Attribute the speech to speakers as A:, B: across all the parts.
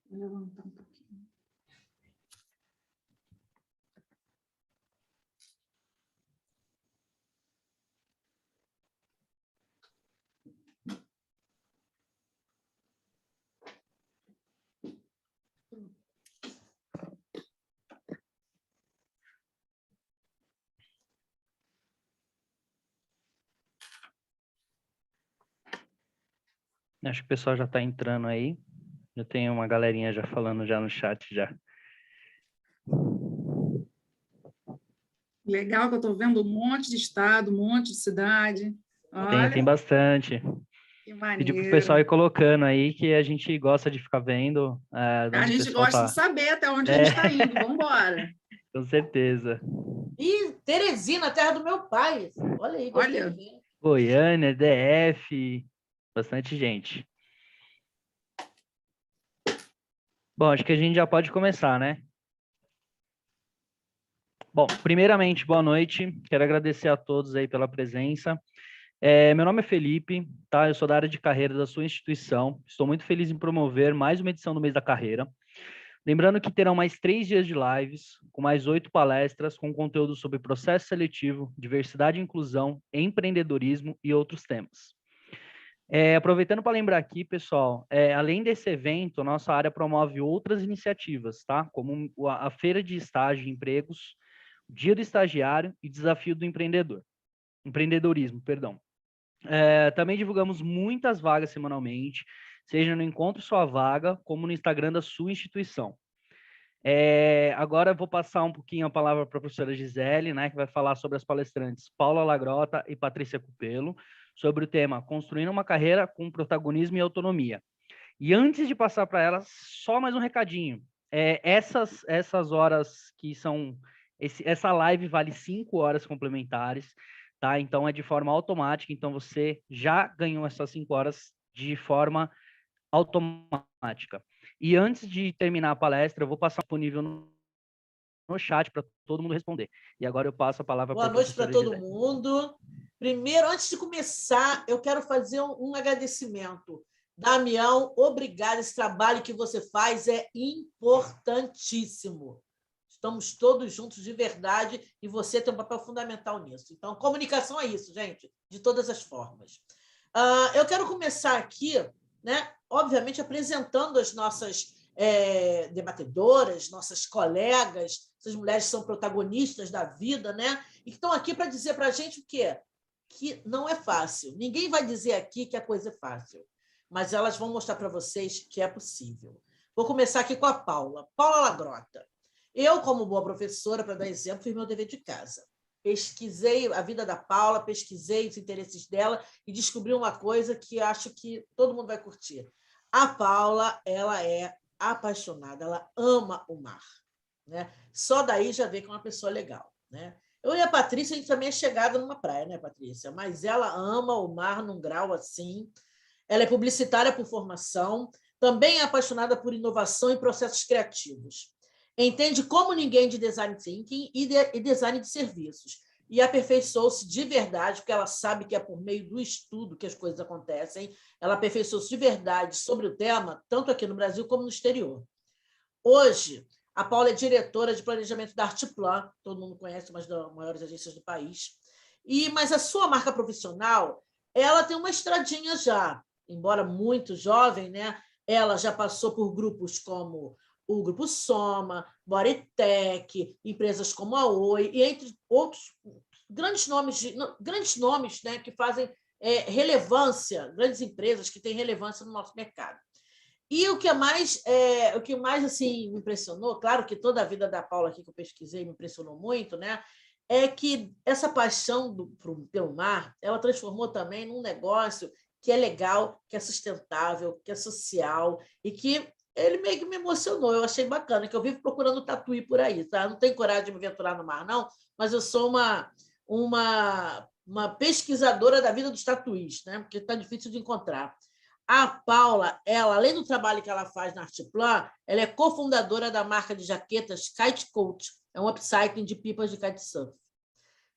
A: Vou levantar um pouquinho.
B: Acho que o pessoal já está entrando aí. Eu tenho uma galerinha já falando já no chat já.
A: Legal que eu estou vendo um monte de estado, um monte de cidade.
B: Tem
A: Olha,
B: bastante.
A: que
B: Pedir para o pessoal
A: maneiro.
B: ir colocando aí, que a gente gosta de ficar vendo de
A: A
B: onde o
A: gente
B: pessoal
A: gosta de
B: está.
A: saber até onde a gente está indo. Vamos embora.
B: Com certeza.
C: E Teresina, terra do meu pai. Olha aí,
A: Olha.
B: Goiânia, DF, bastante gente. Bom, acho que a gente já pode começar, né? Bom, primeiramente, boa noite. Quero agradecer a todos aí pela presença. Meu nome é Felipe, tá? Eu sou da área de carreira da sua instituição. Estou muito feliz em promover mais uma edição do mês da carreira. Lembrando que terão mais 3 dias de lives, com mais 8 palestras, com conteúdo sobre processo seletivo, diversidade e inclusão, empreendedorismo e outros temas. Aproveitando para lembrar aqui, pessoal, além desse evento, nossa área promove outras iniciativas, tá? Como a Feira de Estágio e Empregos, Dia do Estagiário e Desafio do Empreendedorismo, perdão. Também divulgamos muitas vagas semanalmente, seja no Encontre Sua Vaga, como no Instagram da sua instituição. Agora eu vou passar um pouquinho a palavra para a professora Gisele, né, que vai falar sobre as palestrantes Paula Lagrota e Patrícia Cupelo, sobre o tema Construindo uma Carreira com Protagonismo e Autonomia. E antes de passar para elas, só mais um recadinho. Essas horas que são... essa live vale 5 horas complementares, tá? Então, é de forma automática. Então, você já ganhou essas 5 horas de forma automática. E antes de terminar a palestra, eu vou passar disponível no chat para todo mundo responder. E agora eu passo a palavra para a professora
C: Boa noite para todo
B: Gisele.
C: mundo. Primeiro, antes de começar, eu quero fazer um agradecimento. Damião, obrigado. Esse trabalho que você faz é importantíssimo. Estamos todos juntos de verdade e você tem um papel fundamental nisso. Então, comunicação é isso, gente, de todas as formas. Eu quero começar aqui, né, obviamente, apresentando as nossas debatedoras, nossas colegas, essas mulheres que são protagonistas da vida, né, e que estão aqui para dizer para a gente o quê? Que não é fácil. Ninguém vai dizer aqui que a coisa é fácil, mas elas vão mostrar para vocês que é possível. Vou começar aqui com a Paula. Paula Lagrota. Eu, como boa professora, para dar exemplo, fiz meu dever de casa. Pesquisei a vida da Paula, pesquisei os interesses dela e descobri uma coisa que acho que todo mundo vai curtir. A Paula, ela é apaixonada, ela ama o mar, né? Só daí já vê que é uma pessoa legal, né? Eu e a Patrícia, a gente também é chegada numa praia, né, Patrícia? Mas ela ama o mar num grau assim. Ela é publicitária por formação, também é apaixonada por inovação e processos criativos. Entende como ninguém de design thinking e design de serviços. E aperfeiçoou-se de verdade, porque ela sabe que é por meio do estudo que as coisas acontecem. Ela aperfeiçoou-se de verdade sobre o tema, tanto aqui no Brasil como no exterior. Hoje, a Paula é diretora de planejamento da Arteplan, todo mundo conhece, uma das maiores agências do país. Mas a sua marca profissional, ela tem uma estradinha já, embora muito jovem, né? Ela já passou por grupos como o Grupo Soma, Bodytech, empresas como a Oi, e entre outros grandes nomes, né, que fazem relevância, grandes empresas que têm relevância no nosso mercado. E o que mais assim, me impressionou, claro que toda a vida da Paula aqui que eu pesquisei me impressionou muito, né? É que essa paixão pelo mar, ela transformou também num negócio que é legal, que é sustentável, que é social e que ele meio que me emocionou. Eu achei bacana, que eu vivo procurando tatuí por aí, tá? Eu não tenho coragem de me aventurar no mar, não, mas eu sou uma pesquisadora da vida dos tatuís, né? Porque está difícil de encontrar. A Paula, ela, além do trabalho que ela faz na Arteplan, ela é cofundadora da marca de jaquetas Kite Coach, é um upcycling de pipas de kitesurf.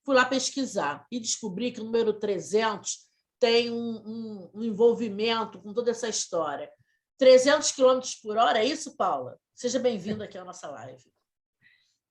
C: Fui lá pesquisar e descobri que o número 300 tem um envolvimento com toda essa história. 300 km por hora, é isso, Paula? Seja bem-vinda aqui à nossa live.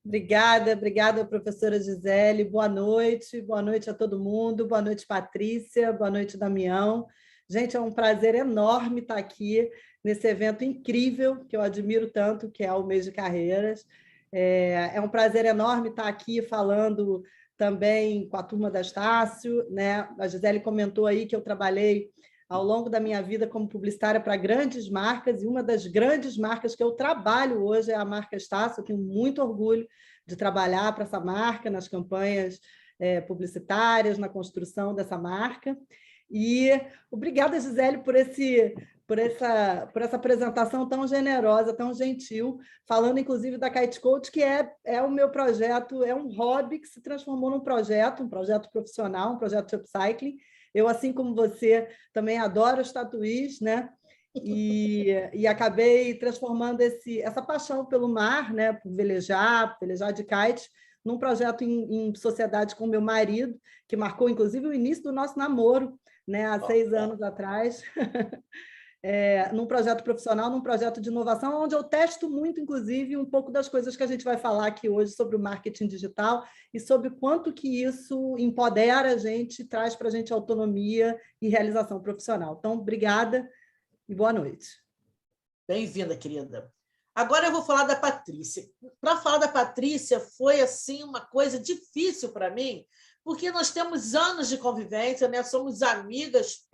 D: Obrigada, professora Gisele. Boa noite a todo mundo. Boa noite, Patrícia. Boa noite, Damião. Gente, é um prazer enorme estar aqui nesse evento incrível, que eu admiro tanto, que é o Mês de Carreiras. É um prazer enorme estar aqui falando também com a turma da Estácio, né? A Gisele comentou aí que eu trabalhei ao longo da minha vida como publicitária para grandes marcas, e uma das grandes marcas que eu trabalho hoje é a marca Estácio. Eu tenho muito orgulho de trabalhar para essa marca, nas campanhas publicitárias, na construção dessa marca. E obrigada, Gisele, por essa apresentação tão generosa, tão gentil, falando, inclusive, da Kite Coach, que é o meu projeto, é um hobby que se transformou num projeto, um projeto profissional, um projeto de upcycling. Eu, assim como você, também adoro os tatuís, né? E acabei transformando essa paixão pelo mar, né? Por velejar de kite, num projeto em sociedade com meu marido, que marcou, inclusive, o início do nosso namoro, né? Há 6 anos atrás. Num projeto profissional, num projeto de inovação, onde eu testo muito, inclusive, um pouco das coisas que a gente vai falar aqui hoje sobre o marketing digital e sobre quanto que isso empodera a gente, traz para a gente autonomia e realização profissional. Então, obrigada e boa noite.
C: Bem-vinda, querida. Agora eu vou falar da Patrícia. Para falar da Patrícia, foi assim uma coisa difícil para mim, porque nós temos anos de convivência, né? Somos amigas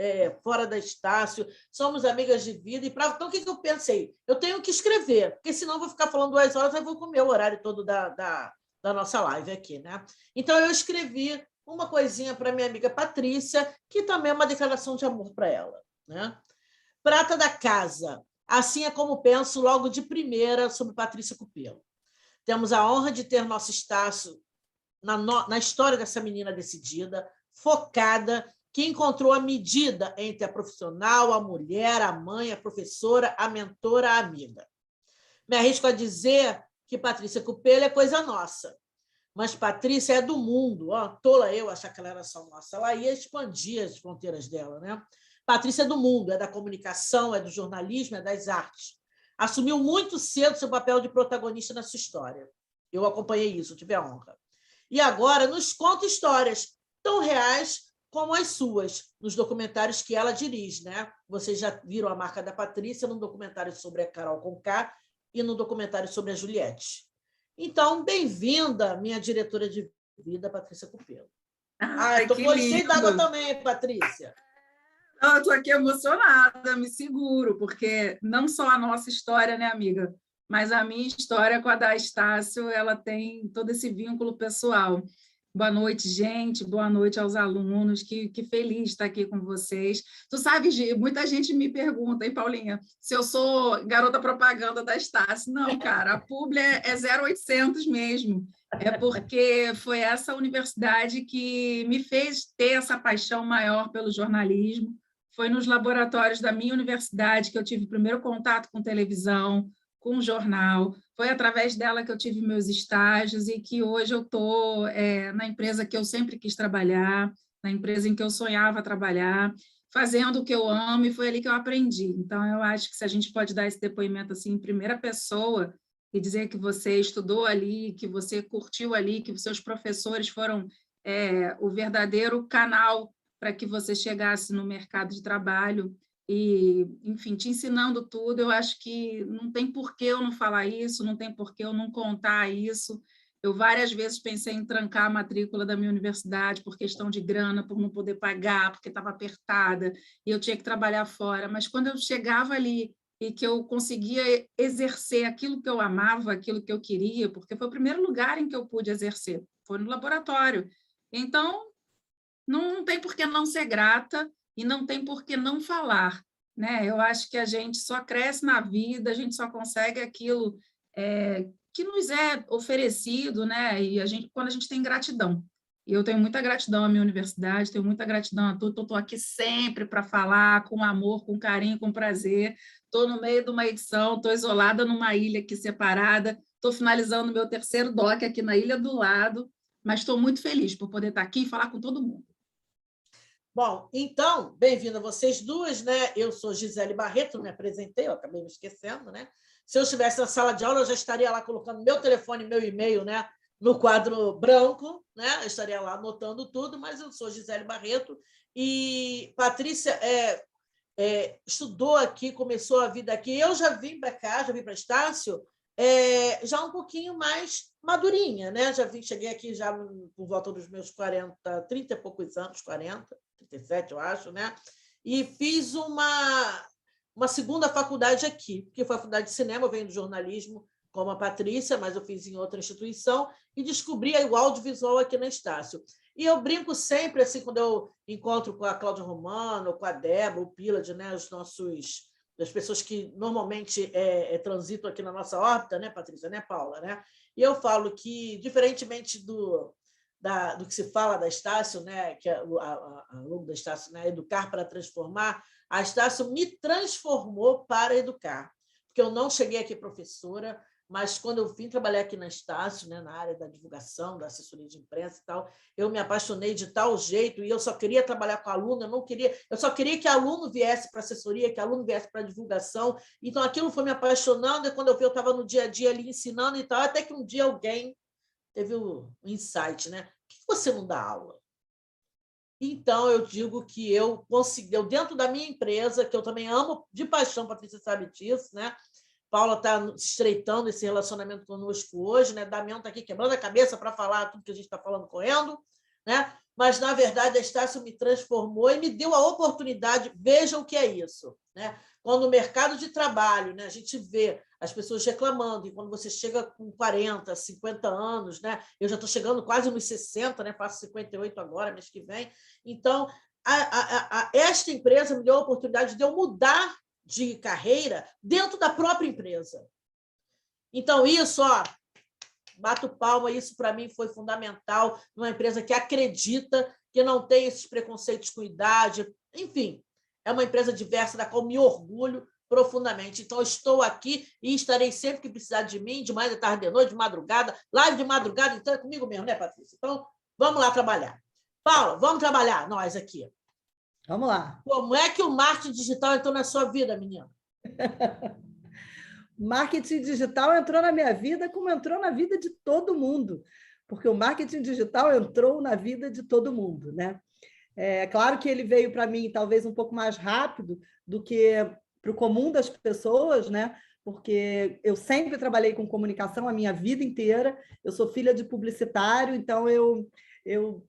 C: fora da Estácio, somos amigas de vida. Então, o que eu pensei? Eu tenho que escrever, porque senão eu vou ficar falando 2 horas, eu vou comer o horário todo da nossa live aqui, né? Então, eu escrevi uma coisinha para minha amiga Patrícia, que também é uma declaração de amor para ela, né? Prata da casa. Assim é como penso logo de primeira sobre Patrícia Cupelo. Temos a honra de ter nosso Estácio na história dessa menina decidida, focada, que encontrou a medida entre a profissional, a mulher, a mãe, a professora, a mentora, a amiga. Me arrisco a dizer que Patrícia Cupelo é coisa nossa, mas Patrícia é do mundo. Tola eu achar que ela era só nossa. Ela ia expandir as fronteiras dela, né? Patrícia é do mundo, é da comunicação, é do jornalismo, é das artes. Assumiu muito cedo seu papel de protagonista na sua história. Eu acompanhei isso, tive a honra. E agora nos conta histórias tão reais como as suas, nos documentários que ela dirige, né? Vocês já viram a marca da Patrícia no documentário sobre a Carol Conká e no documentário sobre a Juliette. Então, bem-vinda, minha diretora de vida, Patrícia Cupelo. Estou cheia d'água também, Patrícia.
A: Eu estou aqui emocionada, me seguro, porque não só a nossa história, né, amiga? Mas a minha história com a da Estácio, ela tem todo esse vínculo pessoal. Boa noite, gente. Boa noite aos alunos. Que feliz de estar aqui com vocês. Tu sabe, Gi, muita gente me pergunta, hein, Paulinha, se eu sou garota propaganda da Estácio. Não, cara, a Publi é 0800 mesmo. É porque foi essa universidade que me fez ter essa paixão maior pelo jornalismo. Foi nos laboratórios da minha universidade que eu tive o primeiro contato com televisão, com jornal. Foi através dela que eu tive meus estágios e que hoje eu estou na empresa que eu sempre quis trabalhar, na empresa em que eu sonhava trabalhar, fazendo o que eu amo, e foi ali que eu aprendi. Então, eu acho que se a gente pode dar esse depoimento assim, em primeira pessoa e dizer que você estudou ali, que você curtiu ali, que os seus professores foram o verdadeiro canal para que você chegasse no mercado de trabalho, e, enfim, te ensinando tudo, eu acho que não tem por que eu não falar isso, não tem por que eu não contar isso. Eu várias vezes pensei em trancar a matrícula da minha universidade por questão de grana, por não poder pagar, porque estava apertada, e eu tinha que trabalhar fora, mas quando eu chegava ali e que eu conseguia exercer aquilo que eu amava, aquilo que eu queria, porque foi o primeiro lugar em que eu pude exercer, foi no laboratório. Então, não tem por que não ser grata e não tem por que não falar, né? Eu acho que a gente só cresce na vida, a gente só consegue aquilo que nos é oferecido, né? E quando a gente tem gratidão. E eu tenho muita gratidão à minha universidade, tenho muita gratidão a tudo, estou aqui sempre para falar com amor, com carinho, com prazer. Estou no meio de uma edição, estou isolada numa ilha aqui separada, estou finalizando meu 3º doc aqui na ilha do lado, mas estou muito feliz por poder estar aqui e falar com todo mundo.
C: Bom, então, bem-vindo a vocês duas, né? Eu sou Gisele Barreto, me apresentei, eu acabei me esquecendo, né? Se eu estivesse na sala de aula, eu já estaria lá colocando meu telefone, meu e-mail, né? No quadro branco, né? Eu estaria lá anotando tudo, mas eu sou Gisele Barreto e Patrícia estudou aqui, começou a vida aqui. Eu já vim para cá, já vim para Estácio, já um pouquinho mais madurinha, né? Cheguei aqui já por volta dos meus 40, 30 e poucos anos, 40, 37, eu acho, né? E fiz uma segunda faculdade aqui, que foi a faculdade de cinema, eu venho do jornalismo, como a Patrícia, mas eu fiz em outra instituição, e descobri o audiovisual aqui na Estácio. E eu brinco sempre, assim, quando eu encontro com a Cláudia Romano, com a Débora, o Pílade, né, as pessoas que normalmente transitam aqui na nossa órbita, né, Patrícia, né, Paula? Né? E eu falo que, diferentemente do que se fala da Estácio, né, que é a logo da Estácio, né, educar para transformar, a Estácio me transformou para educar, porque eu não cheguei aqui professora, mas quando eu vim trabalhar aqui na Estácio, né, na área da divulgação, da assessoria de imprensa e tal, eu me apaixonei de tal jeito e eu só queria trabalhar com aluno, eu só queria que aluno viesse para assessoria, que aluno viesse para divulgação. Então, aquilo foi me apaixonando e quando eu estava no dia a dia ali ensinando e tal, até que um dia alguém teve um insight, né? Por que você não dá aula? Então, eu digo que eu consegui, dentro da minha empresa, que eu também amo de paixão, Patrícia sabe disso, né? Paula está estreitando esse relacionamento conosco hoje, né? Damião está aqui quebrando a cabeça para falar tudo que a gente está falando correndo, né? Mas, na verdade, a Estácio me transformou e me deu a oportunidade, vejam o que é isso, né? Quando o mercado de trabalho, né, a gente vê as pessoas reclamando, e quando você chega com 40, 50 anos, né? Eu já estou chegando quase nos 60, né? Faço 58 agora, mês que vem. Então, esta empresa me deu a oportunidade de eu mudar de carreira dentro da própria empresa. Então, isso, bato palma, isso para mim foi fundamental, numa empresa que acredita, que não tem esses preconceitos com idade, enfim, é uma empresa diversa da qual me orgulho profundamente. Então, estou aqui e estarei sempre que precisar de mim, de manhã, de tarde, de noite, de madrugada, live de madrugada, então é comigo mesmo, né, Patrícia? Então, vamos lá trabalhar. Paula, vamos trabalhar, nós aqui.
D: Vamos lá.
C: Como é que o marketing digital entrou na sua vida, menina?
D: Marketing digital entrou na minha vida como entrou na vida de todo mundo, porque o marketing digital entrou na vida de todo mundo, né? É claro que ele veio para mim talvez um pouco mais rápido do que para o comum das pessoas, né? Porque eu sempre trabalhei com comunicação a minha vida inteira, eu sou filha de publicitário, então eu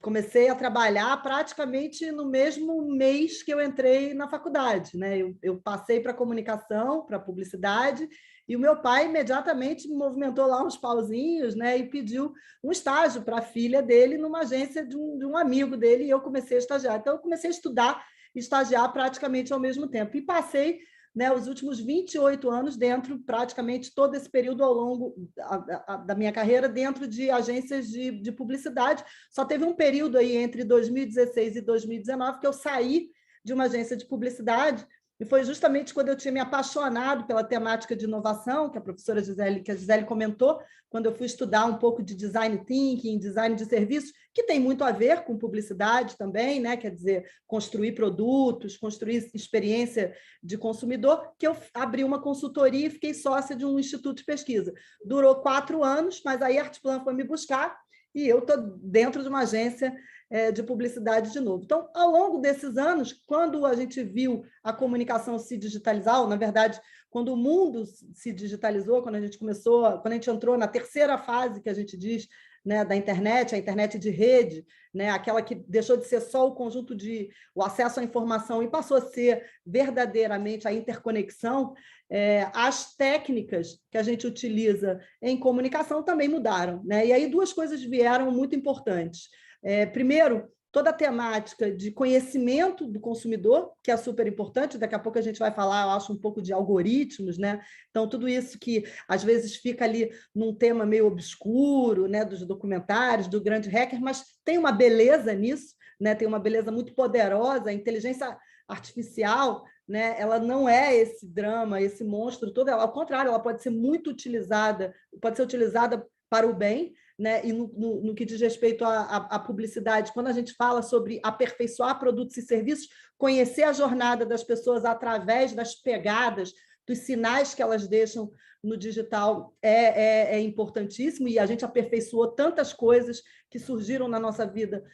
D: comecei a trabalhar praticamente no mesmo mês que eu entrei na faculdade, né? Eu passei para comunicação, para publicidade, e o meu pai imediatamente movimentou lá uns pauzinhos, né? E pediu um estágio para a filha dele numa agência de um amigo dele, e eu comecei a estagiar. Então, eu comecei a estudar e estagiar praticamente ao mesmo tempo. E passei, né, os últimos 28 anos dentro, praticamente todo esse período ao longo da minha carreira, dentro de agências de publicidade. Só teve um período aí entre 2016 e 2019 que eu saí de uma agência de publicidade, e foi justamente quando eu tinha me apaixonado pela temática de inovação, que a professora Gisele comentou, quando eu fui estudar um pouco de design thinking, design de serviços, que tem muito a ver com publicidade também, né? Quer dizer, construir produtos, construir experiência de consumidor, que eu abri uma consultoria e fiquei sócia de um instituto de pesquisa. Durou 4 anos, mas aí a Artplan foi me buscar e eu estou dentro de uma agência de publicidade de novo. Então, ao longo desses anos, quando a gente viu a comunicação se digitalizar, ou, na verdade, quando o mundo se digitalizou, quando a gente entrou na terceira fase, que a gente diz, né, da internet, a internet de rede, né, aquela que deixou de ser só o conjunto o acesso à informação e passou a ser verdadeiramente a interconexão, as técnicas que a gente utiliza em comunicação também mudaram, né? E aí 2 coisas vieram muito importantes. Primeiro, toda a temática de conhecimento do consumidor, que é super importante, daqui a pouco a gente vai falar, eu acho, um pouco de algoritmos, né? Então, tudo isso que às vezes fica ali num tema meio obscuro, né, dos documentários, do grande hacker, mas tem uma beleza nisso, né? Tem uma beleza muito poderosa, a inteligência artificial, né? Ela não é esse drama, esse monstro todo, ao contrário, ela pode ser muito utilizada, pode ser utilizada para o bem, né, e no que diz respeito à publicidade, quando a gente fala sobre aperfeiçoar produtos e serviços, conhecer a jornada das pessoas através das pegadas, dos sinais que elas deixam no digital é importantíssimo, e a gente aperfeiçoou tantas coisas que surgiram na nossa vida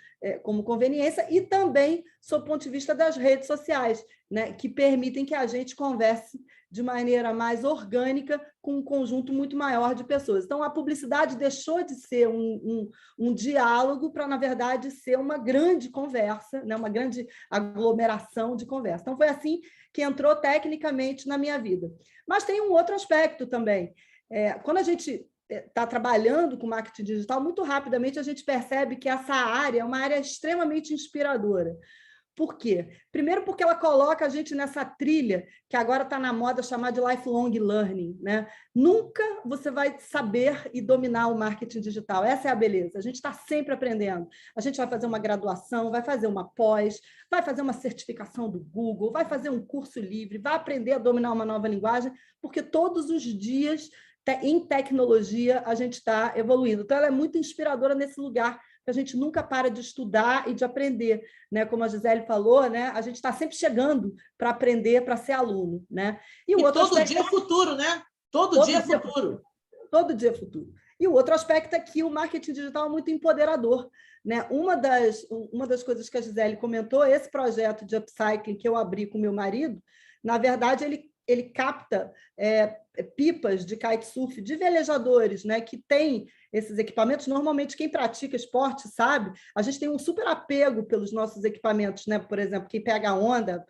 D: como conveniência, e também, sob o ponto de vista das redes sociais, né, que permitem que a gente converse de maneira mais orgânica com um conjunto muito maior de pessoas. Então, a publicidade deixou de ser um diálogo para, na verdade, ser uma grande conversa, né, uma grande aglomeração de conversa. Então, foi assim que entrou tecnicamente na minha vida. Mas tem um outro aspecto também. Quando a gente está trabalhando com marketing digital, muito rapidamente a gente percebe que essa área é uma área extremamente inspiradora. Por quê? Primeiro, porque ela coloca a gente nessa trilha que agora está na moda chamar de lifelong learning, né? Nunca você vai saber e dominar o marketing digital. Essa é a beleza. A gente está sempre aprendendo. A gente vai fazer uma graduação, vai fazer uma pós, vai fazer uma certificação do Google, vai fazer um curso livre, vai aprender a dominar uma nova linguagem, porque todos os dias, em tecnologia, a gente está evoluindo. Então, ela é muito inspiradora nesse lugar que a gente nunca para de estudar e de aprender, né? Como a Gisele falou, né? A gente está sempre chegando para aprender, para ser aluno, né?
C: E todo dia é futuro, né? Todo dia é futuro.
D: Todo dia é futuro. E o outro aspecto é que o marketing digital é muito empoderador, né? Uma das coisas que a Gisele comentou, esse projeto de upcycling que eu abri com meu marido, na verdade, ele capta pipas de kitesurf de velejadores, né, que tem esses equipamentos. Normalmente, quem pratica esporte sabe, a gente tem um super apego pelos nossos equipamentos, né? Por exemplo, quem pega a onda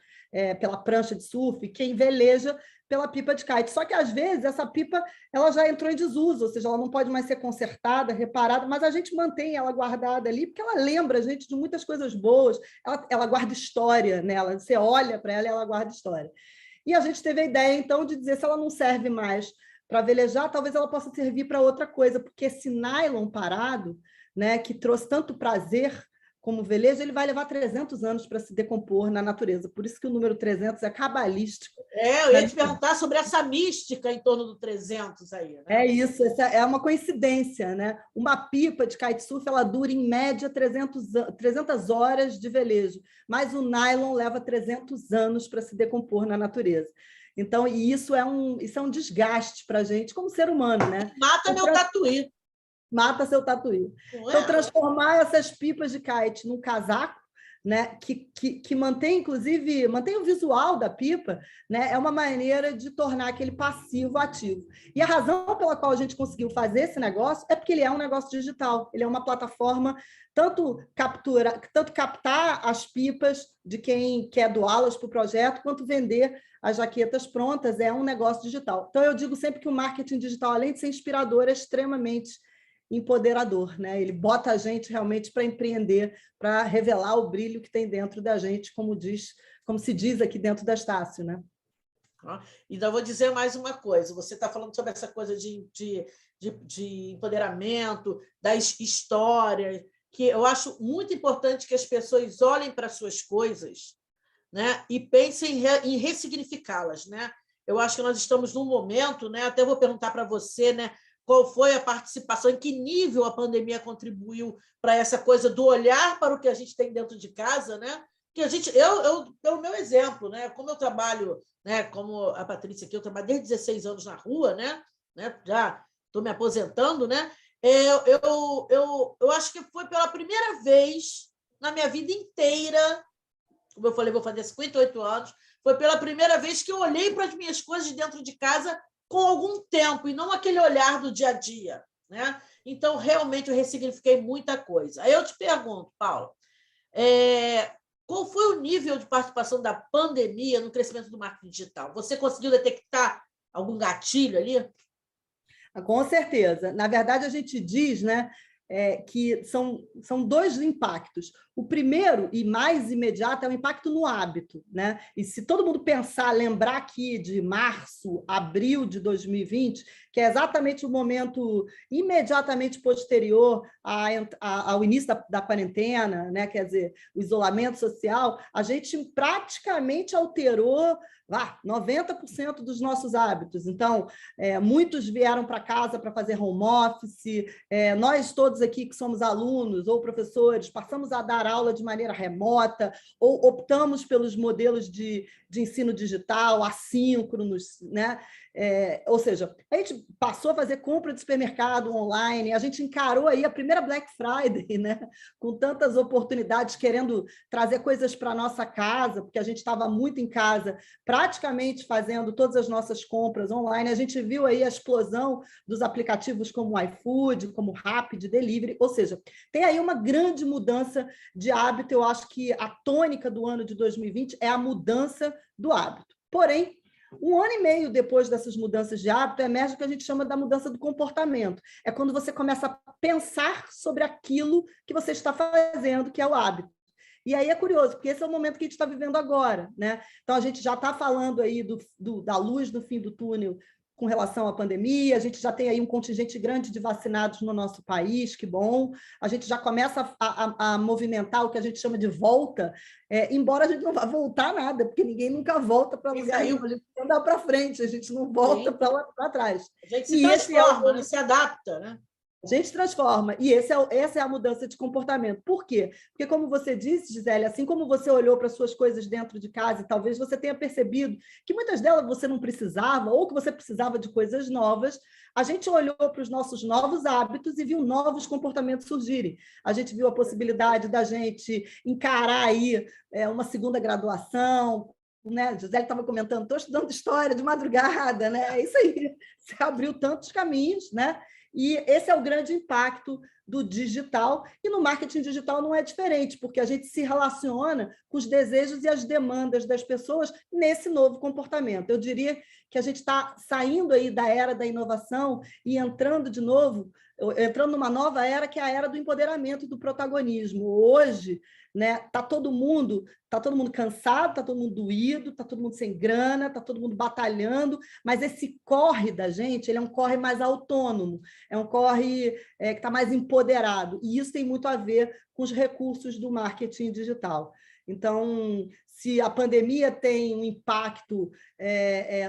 D: pela prancha de surf, quem veleja pela pipa de kite. Só que, às vezes, essa pipa ela já entrou em desuso, ou seja, ela não pode mais ser consertada, reparada, mas a gente mantém ela guardada ali, porque ela lembra a gente de muitas coisas boas, ela guarda história nela, você olha para ela e ela guarda história. E a gente teve a ideia, então, de dizer, se ela não serve mais para velejar, talvez ela possa servir para outra coisa, porque esse nylon parado, né, que trouxe tanto prazer como velejo, ele vai levar 300 anos para se decompor na natureza. Por isso que o número 300 é cabalístico.
C: Eu ia te perguntar sobre essa mística em torno do 300 aí. Né?
D: É isso, essa é uma coincidência, né? Uma pipa de kitesurf, ela dura, em média, 300 horas de velejo, mas o nylon leva 300 anos para se decompor na natureza. Então, isso é um desgaste para a gente como ser humano, né?
C: Mata meu tatuí.
D: Mata seu tatuí. Então, transformar essas pipas de kite num casaco, né, que mantém, inclusive, mantém o visual da pipa, né, é uma maneira de tornar aquele passivo ativo. E a razão pela qual a gente conseguiu fazer esse negócio é porque ele é um negócio digital, ele é uma plataforma tanto captar as pipas de quem quer doá-las para o projeto, quanto vender as jaquetas prontas, é um negócio digital. Então, eu digo sempre que o marketing digital, além de ser inspirador, é extremamente empoderador, né? Ele bota a gente realmente para empreender, para revelar o brilho que tem dentro da gente, como se diz aqui dentro da Estácio, né?
C: Ainda vou dizer mais uma coisa. Você está falando sobre essa coisa de empoderamento, das histórias, que eu acho muito importante que as pessoas olhem para suas coisas, né, e pensem em ressignificá-las, né? Eu acho que nós estamos num momento, né? Até vou perguntar para você, né? Qual foi a participação, em que nível a pandemia contribuiu para essa coisa do olhar para o que a gente tem dentro de casa, né? Que a gente, pelo meu exemplo, né? Como eu trabalho, né? Como a Patrícia aqui, eu trabalho desde 16 anos na rua, né? Já estou me aposentando, né? Eu acho que foi pela primeira vez na minha vida inteira, como eu falei, vou fazer 58 anos, foi pela primeira vez que eu olhei para as minhas coisas de dentro de casa com algum tempo, e não aquele olhar do dia a dia, né? Então, realmente, eu ressignifiquei muita coisa. Aí eu te pergunto, Paula, qual foi o nível de participação da pandemia no crescimento do marketing digital? Você conseguiu detectar algum gatilho ali?
D: Com certeza. Na verdade, a gente diz, né, que são dois impactos. O primeiro, e mais imediato, é o impacto no hábito, né? E se todo mundo pensar, lembrar aqui de março, abril de 2020, que é exatamente o momento imediatamente posterior ao início da quarentena, né? Quer dizer, o isolamento social, a gente praticamente alterou 90% dos nossos hábitos. Então, muitos vieram para casa para fazer home office, nós todos aqui que somos alunos ou professores passamos a dar aula de maneira remota ou optamos pelos modelos de ensino digital, assíncronos, né? Ou seja, a gente passou a fazer compra de supermercado online, a gente encarou aí a primeira Black Friday, né? Com tantas oportunidades, querendo trazer coisas para a nossa casa, porque a gente estava muito em casa, praticamente fazendo todas as nossas compras online. A gente viu aí a explosão dos aplicativos como o iFood, como o Rapid, Delivery, ou seja, tem aí uma grande mudança de hábito. Eu acho que a tônica do ano de 2020 é a mudança do hábito. Porém, 1 ano e meio depois dessas mudanças de hábito, emerge o que a gente chama da mudança do comportamento. É quando você começa a pensar sobre aquilo que você está fazendo, que é o hábito. E aí é curioso, porque esse é o momento que a gente está vivendo agora, né? Então, a gente já está falando aí da luz no fim do túnel com relação à pandemia, a gente já tem aí um contingente grande de vacinados no nosso país, que bom. A gente já começa a movimentar o que a gente chama de volta, embora a gente não vá voltar nada, porque ninguém nunca volta para lugar nenhum, a gente não dá para frente, a gente não volta para trás.
C: A gente se transforma, se adapta, né?
D: A gente transforma, e essa é a mudança de comportamento. Por quê? Porque, como você disse, Gisele, assim como você olhou para as suas coisas dentro de casa, e talvez você tenha percebido que muitas delas você não precisava, ou que você precisava de coisas novas, a gente olhou para os nossos novos hábitos e viu novos comportamentos surgirem. A gente viu a possibilidade da gente encarar aí uma segunda graduação, né? Gisele estava comentando, estou estudando história de madrugada, né? É isso aí, você abriu tantos caminhos, né? E esse é o grande impacto do digital, e no marketing digital não é diferente, porque a gente se relaciona com os desejos e as demandas das pessoas nesse novo comportamento. Eu diria que a gente está saindo aí da era da inovação e entrando numa nova era, que é a era do empoderamento e do protagonismo. Hoje, né, tá todo mundo cansado, está todo mundo doído, está todo mundo sem grana, está todo mundo batalhando, mas esse corre da gente, ele é um corre mais autônomo, é um corre que está mais empoderado, e isso tem muito a ver com os recursos do marketing digital. Então, se a pandemia tem um impacto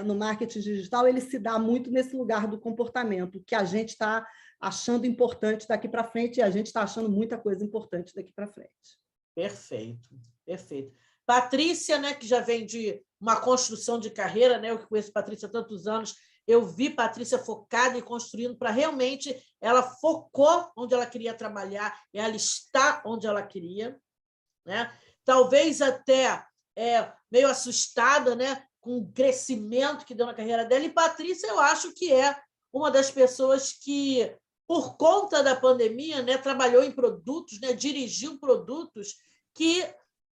D: no marketing digital, ele se dá muito nesse lugar do comportamento, que a gente está achando importante daqui para frente, e a gente está achando muita coisa importante daqui para frente.
C: Perfeito, perfeito. Patrícia, né, que já vem de uma construção de carreira, né, eu que conheço Patrícia há tantos anos, eu vi Patrícia focada e construindo para realmente, ela focou onde ela queria trabalhar, ela está onde ela queria, né? Talvez até meio assustada, né, com o crescimento que deu na carreira dela, e Patrícia, eu acho que é uma das pessoas que, por conta da pandemia, né, trabalhou em produtos, né, dirigiu produtos que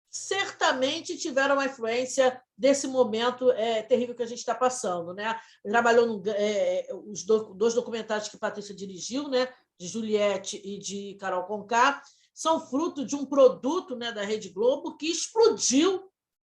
C: certamente tiveram uma influência desse momento terrível que a gente está passando, né? Trabalhou os dois documentários que Patrícia dirigiu, né, de Juliette e de Carol Conká, são fruto de um produto, né, da Rede Globo que explodiu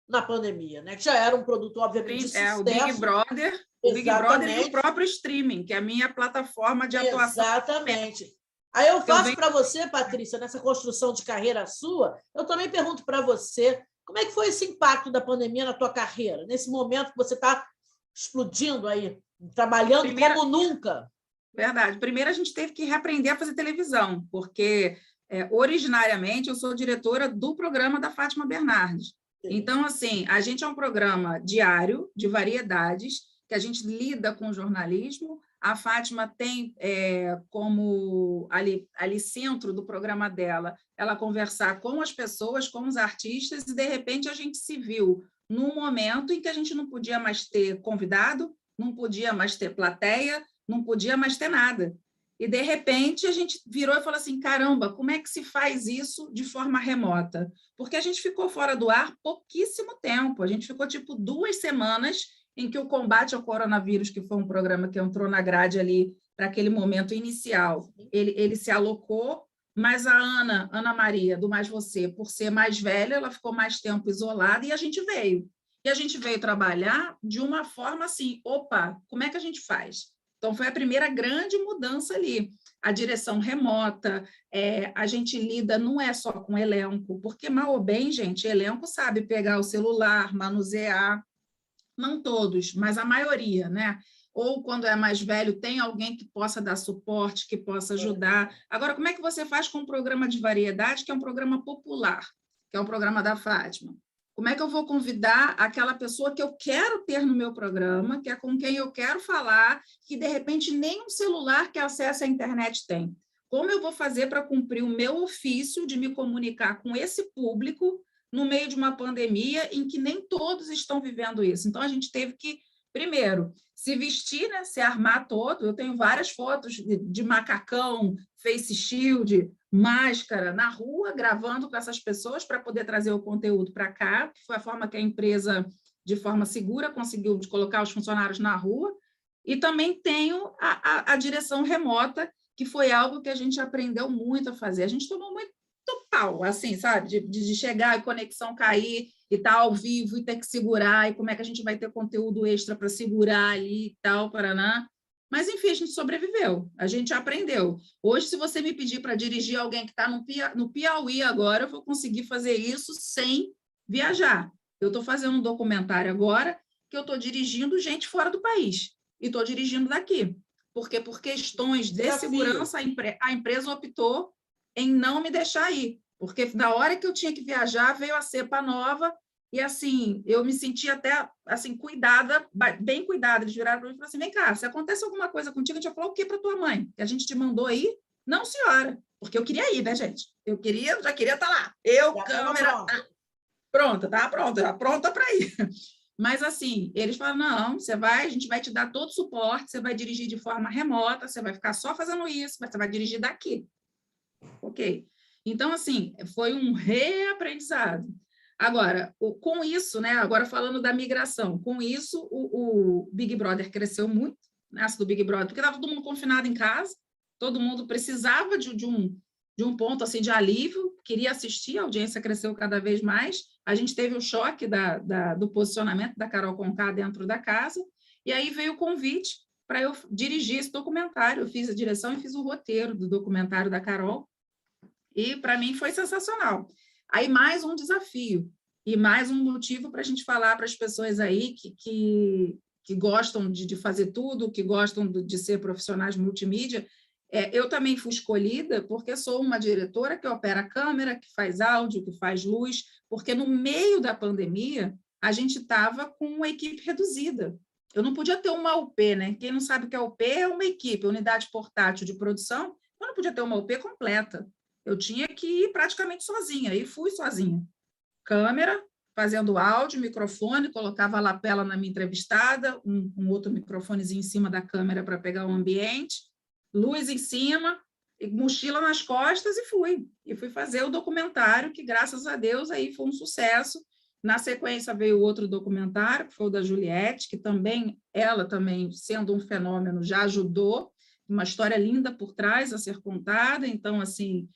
C: na pandemia, né? Que já era um produto, obviamente, de sucesso.
A: O Big Brother. O Big Brother e o próprio streaming, que é a minha plataforma de atuação.
C: Exatamente. Aí eu faço para você, Patrícia, nessa construção de carreira sua, eu também pergunto para você, como é que foi esse impacto da pandemia na tua carreira, nesse momento que você está explodindo aí, trabalhando como nunca?
A: Verdade. Primeiro, a gente teve que reaprender a fazer televisão, porque, originariamente, eu sou diretora do programa da Fátima Bernardes. Então, assim, a gente é um programa diário, de variedades, que a gente lida com jornalismo. A Fátima tem como ali centro do programa dela, ela conversar com as pessoas, com os artistas, e, de repente, a gente se viu num momento em que a gente não podia mais ter convidado, não podia mais ter plateia, não podia mais ter nada. E, de repente, a gente virou e falou assim, caramba, como é que se faz isso de forma remota? Porque a gente ficou fora do ar pouquíssimo tempo, a gente ficou, 2 semanas em que o combate ao coronavírus, que foi um programa que entrou na grade ali para aquele momento inicial. Ele se alocou, mas a Ana Maria, do Mais Você, por ser mais velha, ela ficou mais tempo isolada e a gente veio. E a gente veio trabalhar de uma forma assim, opa, como é que a gente faz? Então, foi a primeira grande mudança ali. A direção remota, a gente lida não é só com elenco, porque mal ou bem, gente, elenco sabe pegar o celular, manusear, não todos, mas a maioria, né? Ou quando é mais velho, tem alguém que possa dar suporte, que possa ajudar. Agora, como é que você faz com um programa de variedade, que é um programa popular, que é um programa da Fátima? Como é que eu vou convidar aquela pessoa que eu quero ter no meu programa, que é com quem eu quero falar, que, de repente, nem um celular que acessa a internet tem? Como eu vou fazer para cumprir o meu ofício de me comunicar com esse público no meio de uma pandemia em que nem todos estão vivendo isso? Então, a gente teve que, primeiro, se vestir, né, se armar todo. Eu tenho várias fotos de macacão, face shield, máscara, na rua, gravando com essas pessoas para poder trazer o conteúdo para cá, que foi a forma que a empresa, de forma segura, conseguiu de colocar os funcionários na rua. E também tenho a direção remota, que foi algo que a gente aprendeu muito a fazer. A gente tomou muito pau, assim, sabe? De chegar e conexão cair e estar ao vivo e ter que segurar, e como é que a gente vai ter conteúdo extra para segurar ali e tal, paraná. Mas, enfim, a gente sobreviveu, a gente aprendeu. Hoje, se você me pedir para dirigir alguém que está no Piauí agora, eu vou conseguir fazer isso sem viajar. Eu estou fazendo um documentário agora que eu estou dirigindo gente fora do país e estou dirigindo daqui. Porque, por questões de segurança, a empresa optou em não me deixar ir, porque na hora que eu tinha que viajar, veio a cepa nova, e assim, eu me senti até assim, cuidada, bem cuidada. Eles viraram para mim e falaram assim: vem cá, se acontece alguma coisa contigo, a gente vai falar o quê para tua mãe? Que a gente te mandou aí? Não, senhora, porque eu queria ir, né, gente? Já queria estar lá. Câmera, pronta, estava pronta para ir. Mas, assim, eles falam: não, você vai, a gente vai te dar todo o suporte, você vai dirigir de forma remota, você vai ficar só fazendo isso, mas você vai dirigir daqui. Ok. Então, assim, foi um reaprendizado. Agora, com isso, né, agora falando da migração, com isso o Big Brother cresceu muito, nessa do Big Brother, porque estava todo mundo confinado em casa, todo mundo precisava de um ponto assim, de alívio, queria assistir, a audiência cresceu cada vez mais, a gente teve o choque do posicionamento da Carol Conká dentro da casa, e aí veio o convite para eu dirigir esse documentário. Eu fiz a direção e fiz o roteiro do documentário da Carol, e para mim foi sensacional. Aí mais um desafio, e mais um motivo para a gente falar para as pessoas aí que gostam de fazer tudo, que gostam de ser profissionais multimídia. Eu também fui escolhida porque sou uma diretora que opera câmera, que faz áudio, que faz luz, porque no meio da pandemia a gente estava com uma equipe reduzida. Eu não podia ter uma UP, né? Quem não sabe o que é UP é uma equipe, unidade portátil de produção. Eu não podia ter uma UP completa. Eu tinha que ir praticamente sozinha, e fui sozinha. Câmera, fazendo áudio, microfone, colocava a lapela na minha entrevistada, um outro microfonezinho em cima da câmera para pegar o ambiente, luz em cima, mochila nas costas, e fui. E fui fazer o documentário, que, graças a Deus, aí foi um sucesso. Na sequência veio outro documentário, que foi o da Juliette, que também, ela também, sendo um fenômeno, já ajudou, uma história linda por trás a ser contada. Então, assim,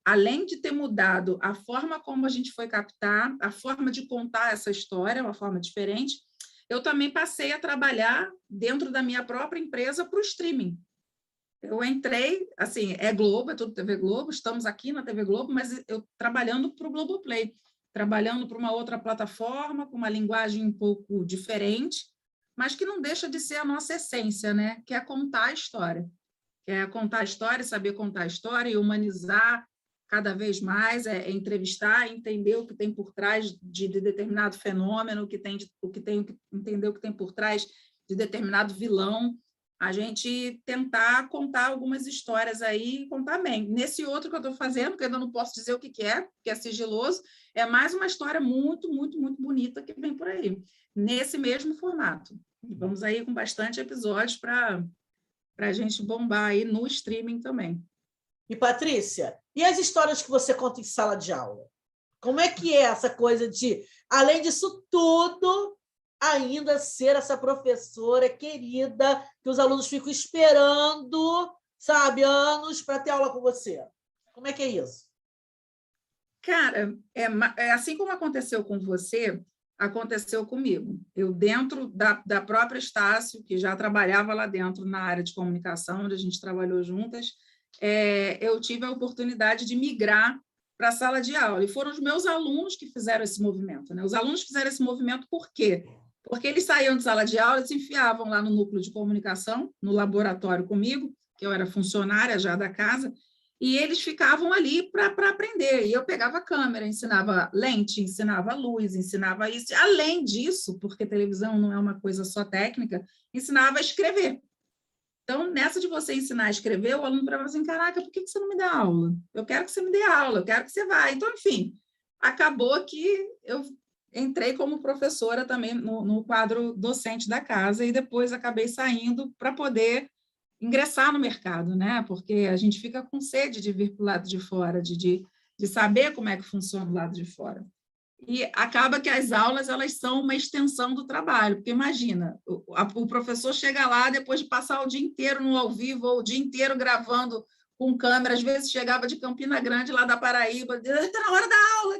A: além de ter mudado a forma como a gente foi captar, a forma de contar essa história, uma forma diferente, eu também passei a trabalhar dentro da minha própria empresa para o streaming. Eu entrei, assim, Globo, é tudo TV Globo, estamos aqui na TV Globo, mas eu trabalhando para o Globoplay, trabalhando para uma outra plataforma, com uma linguagem um pouco diferente, mas que não deixa de ser a nossa essência, né? Que é contar a história. Contar a história, saber contar a história e humanizar cada vez mais, entrevistar, entender o que tem por trás de determinado fenômeno, entender o que tem por trás de determinado vilão, a gente tentar contar algumas histórias aí e contar bem. Nesse outro que eu estou fazendo, que eu ainda não posso dizer o que é, porque é sigiloso, é mais uma história muito, muito, muito bonita que vem por aí, nesse mesmo formato. Vamos aí com bastante episódios para a gente bombar aí no streaming também.
C: E, Patrícia, e as histórias que você conta em sala de aula? Como é que é essa coisa de, além disso tudo, ainda ser essa professora querida que os alunos ficam esperando, sabe, anos para ter aula com você? Como é que é isso?
A: Cara, é assim como aconteceu com você, aconteceu comigo. Eu, dentro da própria Estácio, que já trabalhava lá dentro na área de comunicação, onde a gente trabalhou juntas, eu tive a oportunidade de migrar para a sala de aula. E foram os meus alunos que fizeram esse movimento, né? Os alunos fizeram esse movimento por quê? Porque eles saíam de sala de aula, se enfiavam lá no núcleo de comunicação, no laboratório comigo, que eu era funcionária já da casa, e eles ficavam ali para aprender. E eu pegava a câmera, ensinava lente, ensinava luz, ensinava isso. Além disso, porque televisão não é uma coisa só técnica, ensinava a escrever. Então, nessa de você ensinar a escrever, o aluno falava assim, caraca, por que você não me dá aula? Eu quero que você me dê aula, eu quero que você vá. Então, enfim, acabou que eu entrei como professora também no quadro docente da casa e depois acabei saindo para poder ingressar no mercado, né? Porque a gente fica com sede de vir para o lado de fora, de saber como é que funciona o lado de fora. E acaba que as aulas elas são uma extensão do trabalho, porque imagina, o professor chega lá depois de passar o dia inteiro no ao vivo, ou o dia inteiro gravando com câmera, às vezes chegava de Campina Grande, lá da Paraíba, está na hora da aula,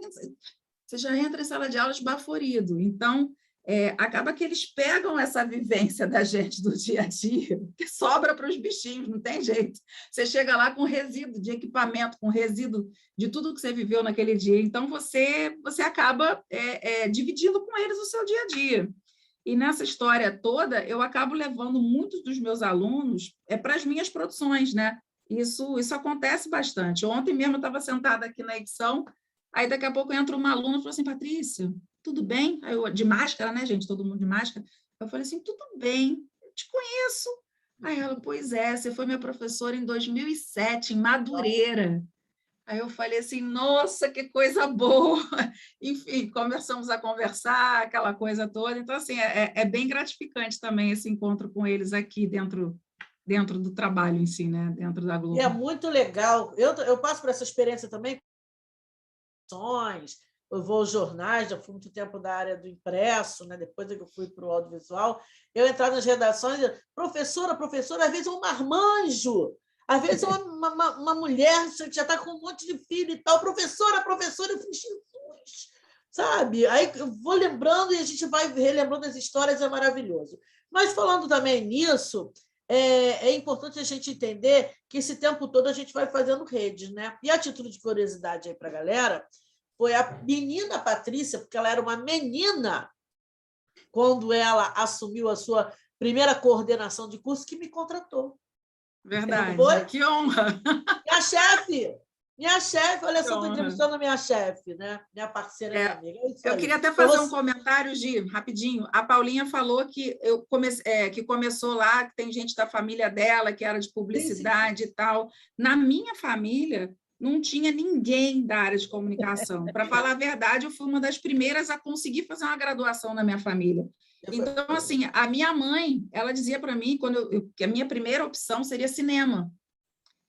A: você já entra em sala de aula esbaforido. Então, acaba que eles pegam essa vivência da gente do dia a dia, que sobra para os bichinhos, não tem jeito. Você chega lá com resíduo de equipamento, com resíduo de tudo que você viveu naquele dia. Então, você acaba dividindo com eles o seu dia a dia. E nessa história toda, eu acabo levando muitos dos meus alunos para as minhas produções, né? Isso acontece bastante. Ontem mesmo eu estava sentada aqui na edição, aí daqui a pouco entra uma aluna e falou assim, Patrícia, tudo bem? Aí eu, de máscara, né, gente? Todo mundo de máscara. Eu falei assim, tudo bem, eu te conheço. Aí ela, pois é, você foi minha professora em 2007, em Madureira. Aí eu falei assim, nossa, que coisa boa! Enfim, começamos a conversar, aquela coisa toda. Então, assim, é bem gratificante também esse encontro com eles aqui dentro do trabalho em si, né? Dentro da Globo.
C: E é muito legal. Eu passo por essa experiência também. Eu vou aos jornais, já fui muito tempo da área do impresso, né? Depois que eu fui para o audiovisual, eu entrar nas redações, professora, às vezes é um marmanjo, às vezes é uma mulher que já está com um monte de filho e tal, professora, eu falei, Jesus, sabe? Aí eu vou lembrando e a gente vai relembrando as histórias, é maravilhoso. Mas falando também nisso, é importante a gente entender que esse tempo todo a gente vai fazendo redes, né? E a título de curiosidade aí para a galera, foi a menina Patrícia, porque ela era uma menina quando ela assumiu a sua primeira coordenação de curso, que me contratou.
A: Verdade, foi? Que honra!
C: Minha chefe, olha só, estou entrevistando a minha chefe, né? Minha parceira, minha amiga.
A: Eu queria até fazer um comentário, Gi, rapidinho. A Paulinha falou que que começou lá, que tem gente da família dela que era de publicidade e tal. Na minha família, não tinha ninguém da área de comunicação. Para falar a verdade, eu fui uma das primeiras a conseguir fazer uma graduação na minha família. Então, assim, a minha mãe, ela dizia para mim que a minha primeira opção seria cinema.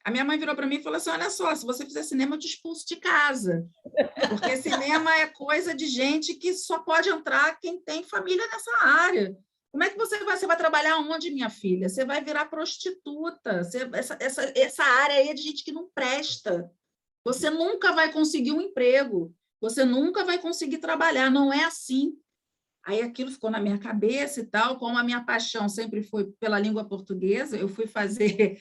A: A minha mãe virou para mim e falou assim, olha só, se você fizer cinema, eu te expulso de casa, porque cinema é coisa de gente que só pode entrar quem tem família nessa área. Como é que você vai trabalhar onde, minha filha? Você vai virar prostituta. Essa área aí é de gente que não presta. Você nunca vai conseguir um emprego, você nunca vai conseguir trabalhar, não é assim. Aí aquilo ficou na minha cabeça e tal, como a minha paixão sempre foi pela língua portuguesa, eu fui fazer...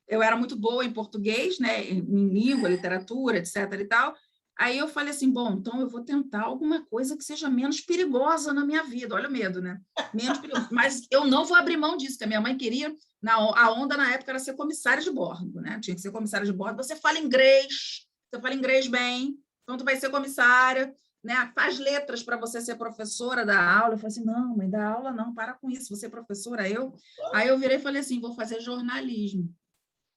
A: eu era muito boa em português, né, em língua, literatura, etc. e tal. Aí eu falei assim, bom, então eu vou tentar alguma coisa que seja menos perigosa na minha vida. Olha o medo, né? Menos perigoso. Mas eu não vou abrir mão disso, que a minha mãe queria... A onda na época era ser comissária de bordo, né? Tinha que ser comissária de bordo. Você fala inglês bem, então tu vai ser comissária, né? Faz letras para você ser professora da aula. Eu falei assim, não, mãe, da aula não, para com isso, você é professora. Aí eu virei e falei assim, vou fazer jornalismo.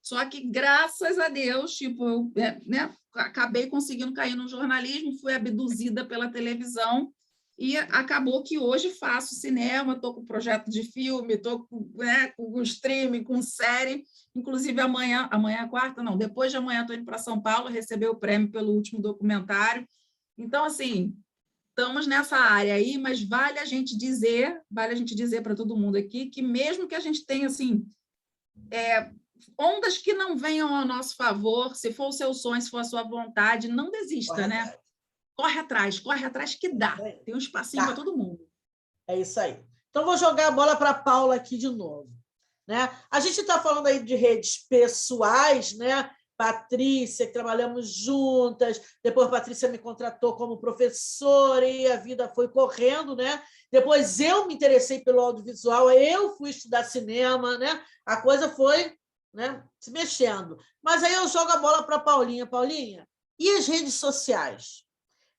A: Só que, graças a Deus, tipo, eu, né, acabei conseguindo cair no jornalismo, fui abduzida pela televisão e acabou que hoje faço cinema, estou com projeto de filme, estou com streaming, com série. Inclusive, amanhã é quarta, não, depois de amanhã estou indo para São Paulo receber o prêmio pelo último documentário. Então, assim, estamos nessa área aí, mas vale a gente dizer para todo mundo aqui que mesmo que a gente tenha assim ondas que não venham ao nosso favor, se for o seu sonho, se for a sua vontade, não desista, né? Corre atrás que dá. Tem um espacinho para todo mundo.
C: É isso aí. Então, vou jogar a bola para a Paula aqui de novo. Né? A gente está falando aí de redes pessoais, né? Patrícia, que trabalhamos juntas, depois a Patrícia me contratou como professora e a vida foi correndo, né? Depois eu me interessei pelo audiovisual, eu fui estudar cinema, né? A coisa foi, né, se mexendo. Mas aí eu jogo a bola para a Paulinha. Paulinha, e as redes sociais?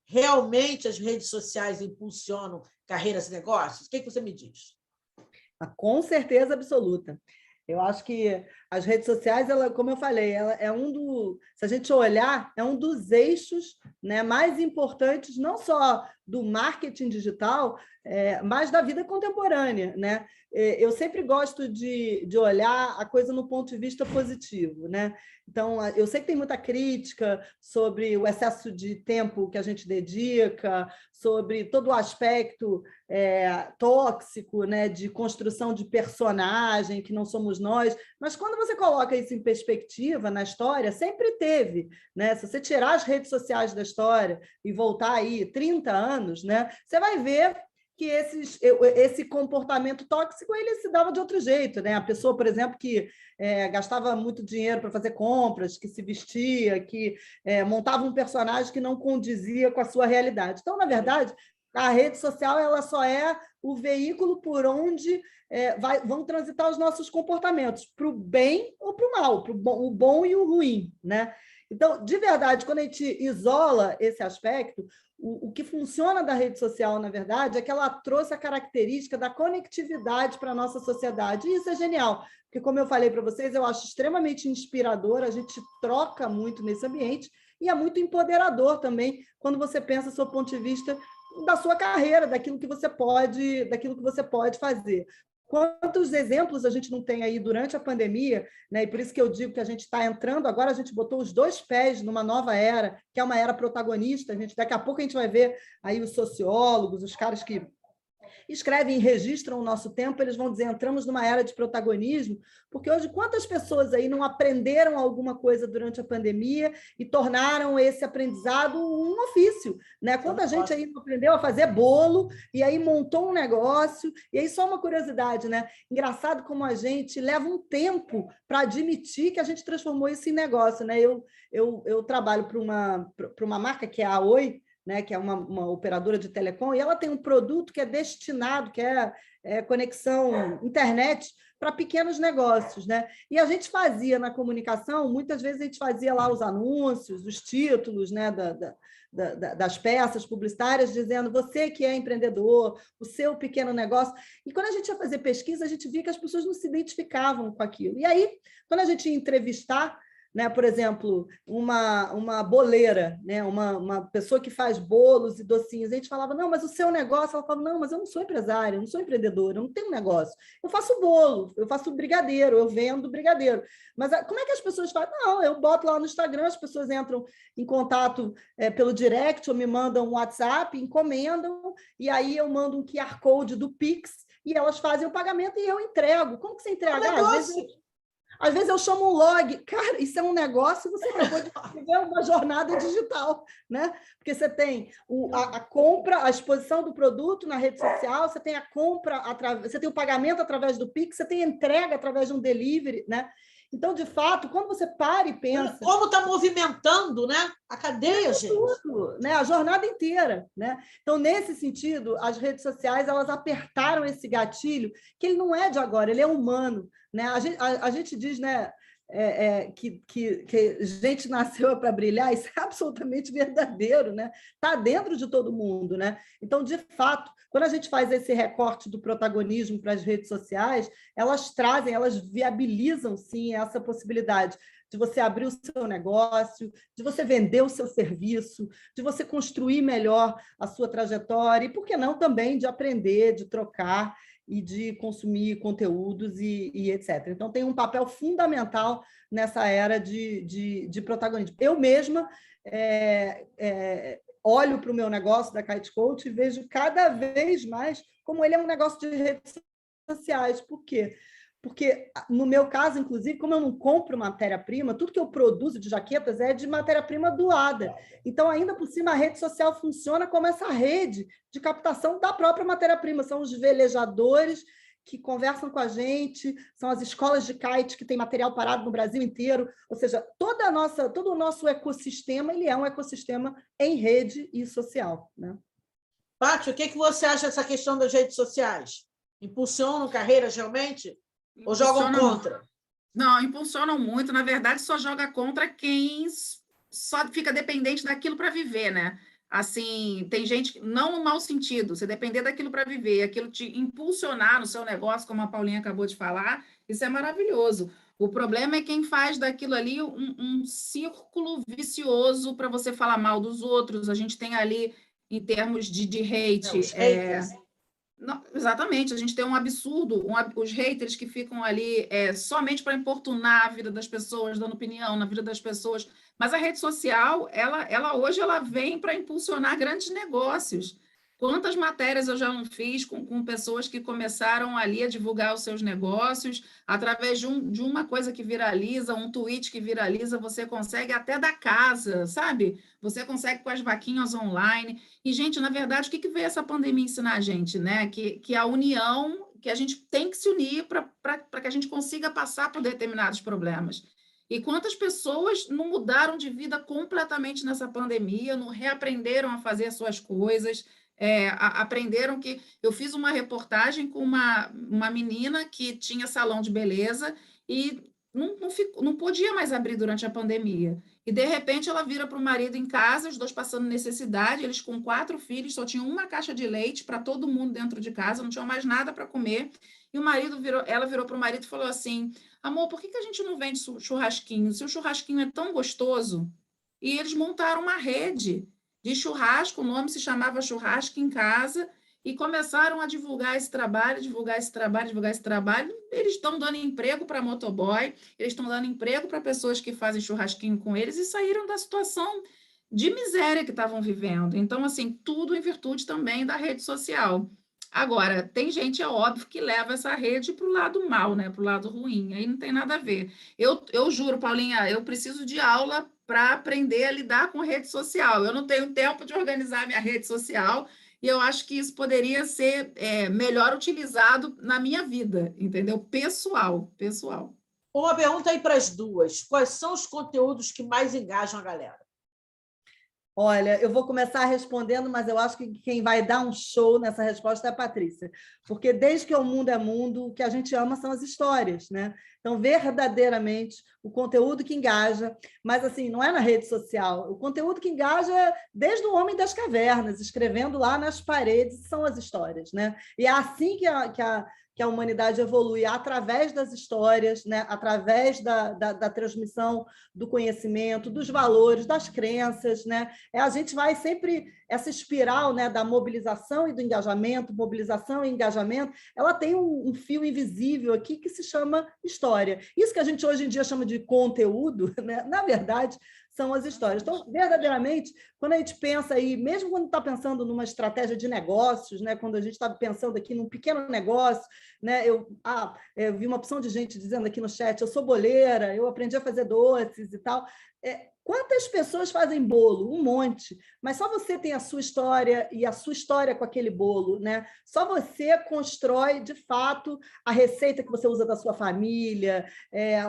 C: Realmente as redes sociais impulsionam carreiras e negócios? O que você me diz?
D: Com certeza absoluta. Eu acho que as redes sociais, ela, como eu falei, ela é se a gente olhar, é um dos eixos, né, mais importantes, não só do marketing digital, mas da vida contemporânea, né? Eu sempre gosto de olhar a coisa no ponto de vista positivo, né? Então, eu sei que tem muita crítica sobre o excesso de tempo que a gente dedica, sobre todo o aspecto tóxico, né, de construção de personagem, que não somos nós, mas quando você coloca isso em perspectiva na história, sempre teve, né? Se você tirar as redes sociais da história e voltar aí 30 anos, né, você vai ver que esse comportamento tóxico ele se dava de outro jeito, né? A pessoa, por exemplo, que gastava muito dinheiro para fazer compras, que se vestia, que montava um personagem que não condizia com a sua realidade. Então, na verdade, a rede social ela só é o veículo por onde vão transitar os nossos comportamentos, para o bem ou para o mal, para o bom e o ruim, né? Então, de verdade, quando a gente isola esse aspecto, o que funciona da rede social, na verdade, é que ela trouxe a característica da conectividade para a nossa sociedade. E isso é genial, porque, como eu falei para vocês, eu acho extremamente inspirador, a gente troca muito nesse ambiente e é muito empoderador também quando você pensa do seu ponto de vista da sua carreira, daquilo que você pode fazer. Quantos exemplos a gente não tem aí durante a pandemia, né? E por isso que eu digo que a gente está entrando, agora a gente botou os dois pés numa nova era, que é uma era protagonista. Daqui a pouco a gente vai ver aí os sociólogos, os caras que escrevem e registram o nosso tempo, eles vão dizer, entramos numa era de protagonismo, porque hoje quantas pessoas aí não aprenderam alguma coisa durante a pandemia e tornaram esse aprendizado um ofício, né? Quanta gente aí não aprendeu a fazer bolo e aí montou um negócio, e aí só uma curiosidade, né? Engraçado como a gente leva um tempo para admitir que a gente transformou isso em negócio, né? Eu trabalho para uma marca que é a Oi, né, que é uma operadora de telecom, e ela tem um produto que é destinado, que é conexão internet para pequenos negócios, né? E a gente fazia na comunicação, muitas vezes a gente fazia lá os anúncios, os títulos, né, das peças publicitárias, dizendo você que é empreendedor, o seu pequeno negócio. E quando a gente ia fazer pesquisa, a gente via que as pessoas não se identificavam com aquilo. E aí, quando a gente ia entrevistar, né, por exemplo, uma boleira, né, uma pessoa que faz bolos e docinhos, a gente falava, não, mas o seu negócio, ela falava, não, mas eu não sou empresária, eu não sou empreendedora, eu não tenho um negócio, eu faço bolo, eu faço brigadeiro, eu vendo brigadeiro, mas como é que as pessoas fazem? Não, eu boto lá no Instagram, as pessoas entram em contato pelo direct, ou me mandam um WhatsApp, encomendam, e aí eu mando um QR Code do Pix, e elas fazem o pagamento e eu entrego. Como que você entrega? Às vezes eu chamo um log, cara, isso é um negócio, você acabou de fazer uma jornada digital, né? Porque você tem a compra, a exposição do produto na rede social, você tem a compra, você tem o pagamento através do Pix, você tem a entrega através de um delivery, né? Então, de fato, quando você para e pensa...
C: Como está movimentando, né? A cadeia, gente.
D: Tudo, né? A jornada inteira, né? Então, nesse sentido, as redes sociais, elas apertaram esse gatilho, que ele não é de agora, ele é humano, né? A gente diz, né, que gente nasceu para brilhar, isso é absolutamente verdadeiro, né? Está dentro de todo mundo, né? Então, de fato, quando a gente faz esse recorte do protagonismo para as redes sociais, elas viabilizam, sim, essa possibilidade de você abrir o seu negócio, de você vender o seu serviço, de você construir melhor a sua trajetória e, por que não, também de aprender, de trocar e de consumir conteúdos e etc. Então, tem um papel fundamental nessa era de protagonismo. Eu mesma olho para o meu negócio da Kite Coach e vejo cada vez mais como ele é um negócio de redes sociais. Por quê? Porque, no meu caso, inclusive, como eu não compro matéria-prima, tudo que eu produzo de jaquetas é de matéria-prima doada. Então, ainda por cima, a rede social funciona como essa rede de captação da própria matéria-prima. São os velejadores que conversam com a gente, são as escolas de kite que têm material parado no Brasil inteiro. Ou seja, todo o nosso ecossistema ele é um ecossistema em rede e social, né?
C: Pátio, o que você acha dessa questão das redes sociais? Impulsionam carreiras realmente? Ou jogam contra?
A: Não, impulsionam muito. Na verdade, só joga contra quem só fica dependente daquilo para viver, né? Assim, tem gente, não no mau sentido, você depender daquilo para viver, aquilo te impulsionar no seu negócio, como a Paulinha acabou de falar, isso é maravilhoso. O problema é quem faz daquilo ali um círculo vicioso para você falar mal dos outros. A gente tem ali, em termos de hate,
C: Os haters.
A: Não, exatamente, a gente tem um absurdo, os haters que ficam ali somente para importunar a vida das pessoas, dando opinião na vida das pessoas, mas a rede social, ela hoje ela vem para impulsionar grandes negócios. Quantas matérias eu já não fiz com pessoas que começaram ali a divulgar os seus negócios, através de uma coisa que viraliza, um tweet que viraliza, você consegue até da casa, sabe? Você consegue com as vaquinhas online. E, gente, na verdade, o que veio essa pandemia ensinar a gente, né? Que a união, que a gente tem que se unir para que a gente consiga passar por determinados problemas. E quantas pessoas não mudaram de vida completamente nessa pandemia, não reaprenderam a fazer as suas coisas, aprenderam que... Eu fiz uma reportagem com uma menina que tinha salão de beleza e não podia mais abrir durante a pandemia. E, de repente, ela vira para o marido em casa, os dois passando necessidade, eles com 4 filhos, só tinham uma caixa de leite para todo mundo dentro de casa, não tinham mais nada para comer. E ela virou para o marido e falou assim: amor, por que a gente não vende churrasquinho? Se o churrasquinho é tão gostoso. E eles montaram uma rede de churrasco, o nome se chamava Churrasco em Casa, e começaram a divulgar esse trabalho, divulgar esse trabalho, divulgar esse trabalho. Eles estão dando emprego para motoboy, eles estão dando emprego para pessoas que fazem churrasquinho com eles e saíram da situação de miséria que estavam vivendo. Então, assim, tudo em virtude também da rede social. Agora, tem gente, é óbvio, que leva essa rede para o lado mal, né? Para o lado ruim, aí não tem nada a ver. Eu juro, Paulinha, eu preciso de aula para aprender a lidar com rede social. Eu não tenho tempo de organizar minha rede social, e eu acho que isso poderia ser melhor utilizado na minha vida, entendeu? Pessoal.
C: Uma pergunta aí para as duas. Quais são os conteúdos que mais engajam a galera?
D: Olha, eu vou começar respondendo, mas eu acho que quem vai dar um show nessa resposta é a Patrícia, porque desde que o mundo é mundo, o que a gente ama são as histórias, né? Então, verdadeiramente, o conteúdo que engaja, mas assim, não é na rede social, o conteúdo que engaja é desde o homem das cavernas, escrevendo lá nas paredes, são as histórias, né? E é assim que a humanidade evolui, através das histórias, né? Através da transmissão do conhecimento, dos valores, das crenças, né? A gente vai sempre... Essa espiral, né, da mobilização e do engajamento, mobilização e engajamento, ela tem um fio invisível aqui que se chama história. Isso que a gente hoje em dia chama de conteúdo, né? Na verdade, são as histórias. Então, verdadeiramente, quando a gente pensa aí, mesmo quando está pensando numa estratégia de negócios, né, quando a gente está pensando aqui num pequeno negócio, né, eu vi uma opção de gente dizendo aqui no chat: eu sou boleira, eu aprendi a fazer doces e tal. Quantas pessoas fazem bolo? Um monte. Mas só você tem a sua história e a sua história com aquele bolo, né? Só você constrói, de fato, a receita que você usa da sua família,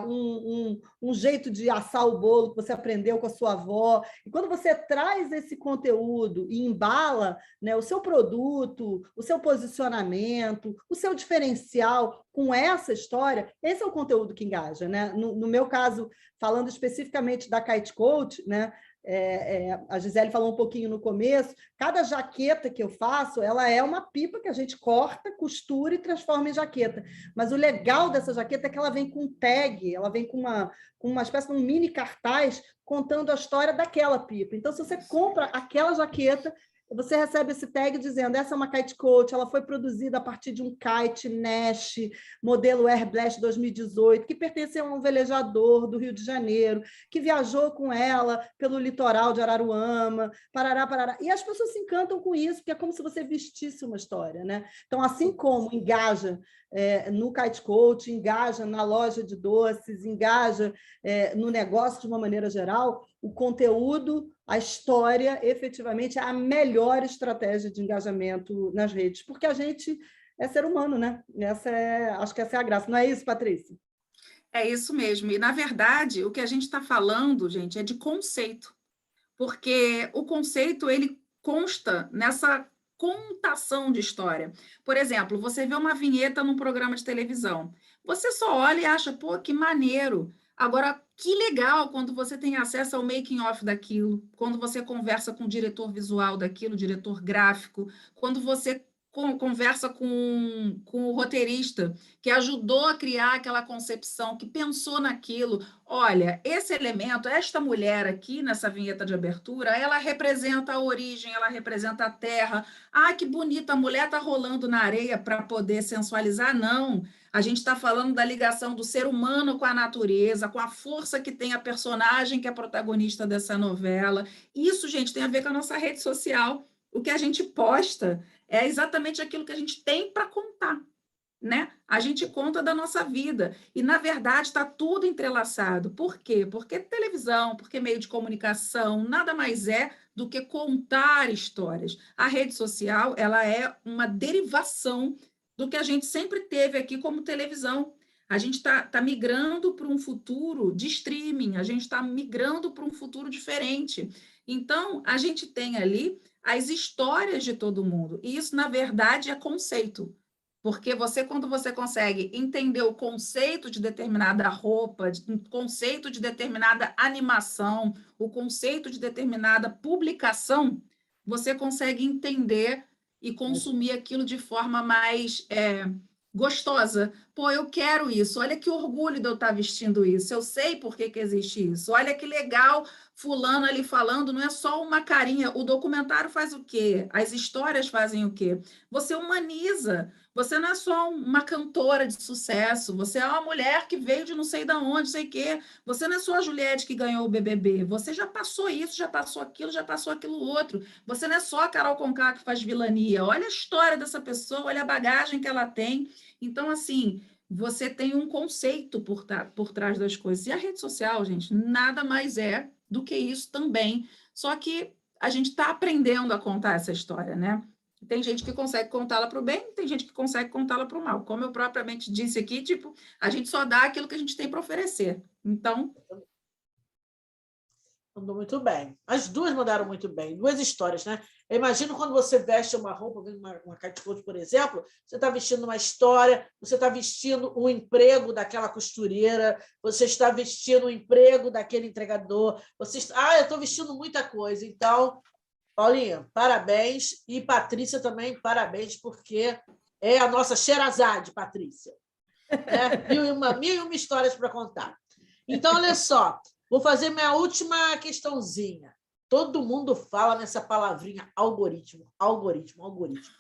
D: um jeito de assar o bolo que você aprendeu com a sua avó. E quando você traz esse conteúdo e embala, né, o seu produto, o seu posicionamento, o seu diferencial com essa história, esse é o conteúdo que engaja, né? No meu caso, falando especificamente da Kite Coach, né? A Gisele falou um pouquinho no começo, cada jaqueta que eu faço, ela é uma pipa que a gente corta, costura e transforma em jaqueta. Mas o legal dessa jaqueta é que ela vem com tag, ela vem com uma espécie de um mini cartaz contando a história daquela pipa. Então, se você compra aquela jaqueta, você recebe esse tag dizendo essa é uma kite coach, ela foi produzida a partir de um kite Nash, modelo Airblast 2018, que pertenceu a um velejador do Rio de Janeiro, que viajou com ela pelo litoral de Araruama, parará, parará. E as pessoas se encantam com isso, porque é como se você vestisse uma história, né? Então, assim como engaja no kite coach, engaja na loja de doces, engaja no negócio de uma maneira geral, o conteúdo, a história, efetivamente, é a melhor estratégia de engajamento nas redes, porque a gente é ser humano, né? Acho que essa é a graça. Não é isso, Patrícia?
A: É isso mesmo. E, na verdade, o que a gente está falando, gente, é de conceito, porque o conceito ele consta nessa contação de história. Por exemplo, você vê uma vinheta num programa de televisão, você só olha e acha, pô, que maneiro. Agora, que legal quando você tem acesso ao making of daquilo, quando você conversa com o diretor visual daquilo, diretor gráfico, quando você conversa com o roteirista que ajudou a criar aquela concepção, que pensou naquilo. Olha, esse elemento, esta mulher aqui nessa vinheta de abertura, ela representa a origem, ela representa a terra. Ah, que bonita, a mulher está rolando na areia para poder sensualizar. Não, a gente está falando da ligação do ser humano com a natureza, com a força que tem a personagem que é protagonista dessa novela. Isso, gente, tem a ver com a nossa rede social. O que a gente posta é exatamente aquilo que a gente tem para contar, né? A gente conta da nossa vida. E, na verdade, está tudo entrelaçado. Por quê? Porque televisão, porque meio de comunicação, nada mais é do que contar histórias. A rede social, ela é uma derivação do que a gente sempre teve aqui como televisão. A gente está migrando para um futuro de streaming, a gente está migrando para um futuro diferente. Então, a gente tem ali as histórias de todo mundo. E isso, na verdade, é conceito. Porque você, quando você consegue entender o conceito de determinada roupa, o conceito de determinada animação, o conceito de determinada publicação, você consegue entender e consumir aquilo de forma mais gostosa. Pô, eu quero isso. Olha que orgulho de eu estar vestindo isso. Eu sei por que existe isso. Olha que legal fulano ali falando. Não é só uma carinha. O documentário faz o quê? As histórias fazem o quê? Você humaniza. Você não é só uma cantora de sucesso. Você é uma mulher que veio de não sei de onde, sei o quê. Você não é só a Juliette que ganhou o BBB. Você já passou isso, já passou aquilo outro. Você não é só a Carol Conká que faz vilania. Olha a história dessa pessoa, olha a bagagem que ela tem. Então, assim, você tem um conceito por trás das coisas. E a rede social, gente, nada mais é do que isso também. Só que a gente está aprendendo a contar essa história, né? Tem gente que consegue contá-la para o bem, tem gente que consegue contá-la para o mal. Como eu propriamente disse aqui, tipo, a gente só dá aquilo que a gente tem para oferecer. Então,
C: mandou muito bem. As duas mandaram muito bem. Duas histórias, né? Eu imagino quando você veste uma roupa, uma kite coach, por exemplo, você está vestindo uma história, você está vestindo um emprego daquela costureira, você está vestindo o emprego daquele entregador, eu estou vestindo muita coisa. Então, Paulinha, parabéns. E Patrícia também, parabéns, porque é a nossa Sherazade, Patrícia. Né? Mil e uma histórias para contar. Então, olha só, vou fazer minha última questãozinha. Todo mundo fala nessa palavrinha algoritmo, algoritmo, algoritmo.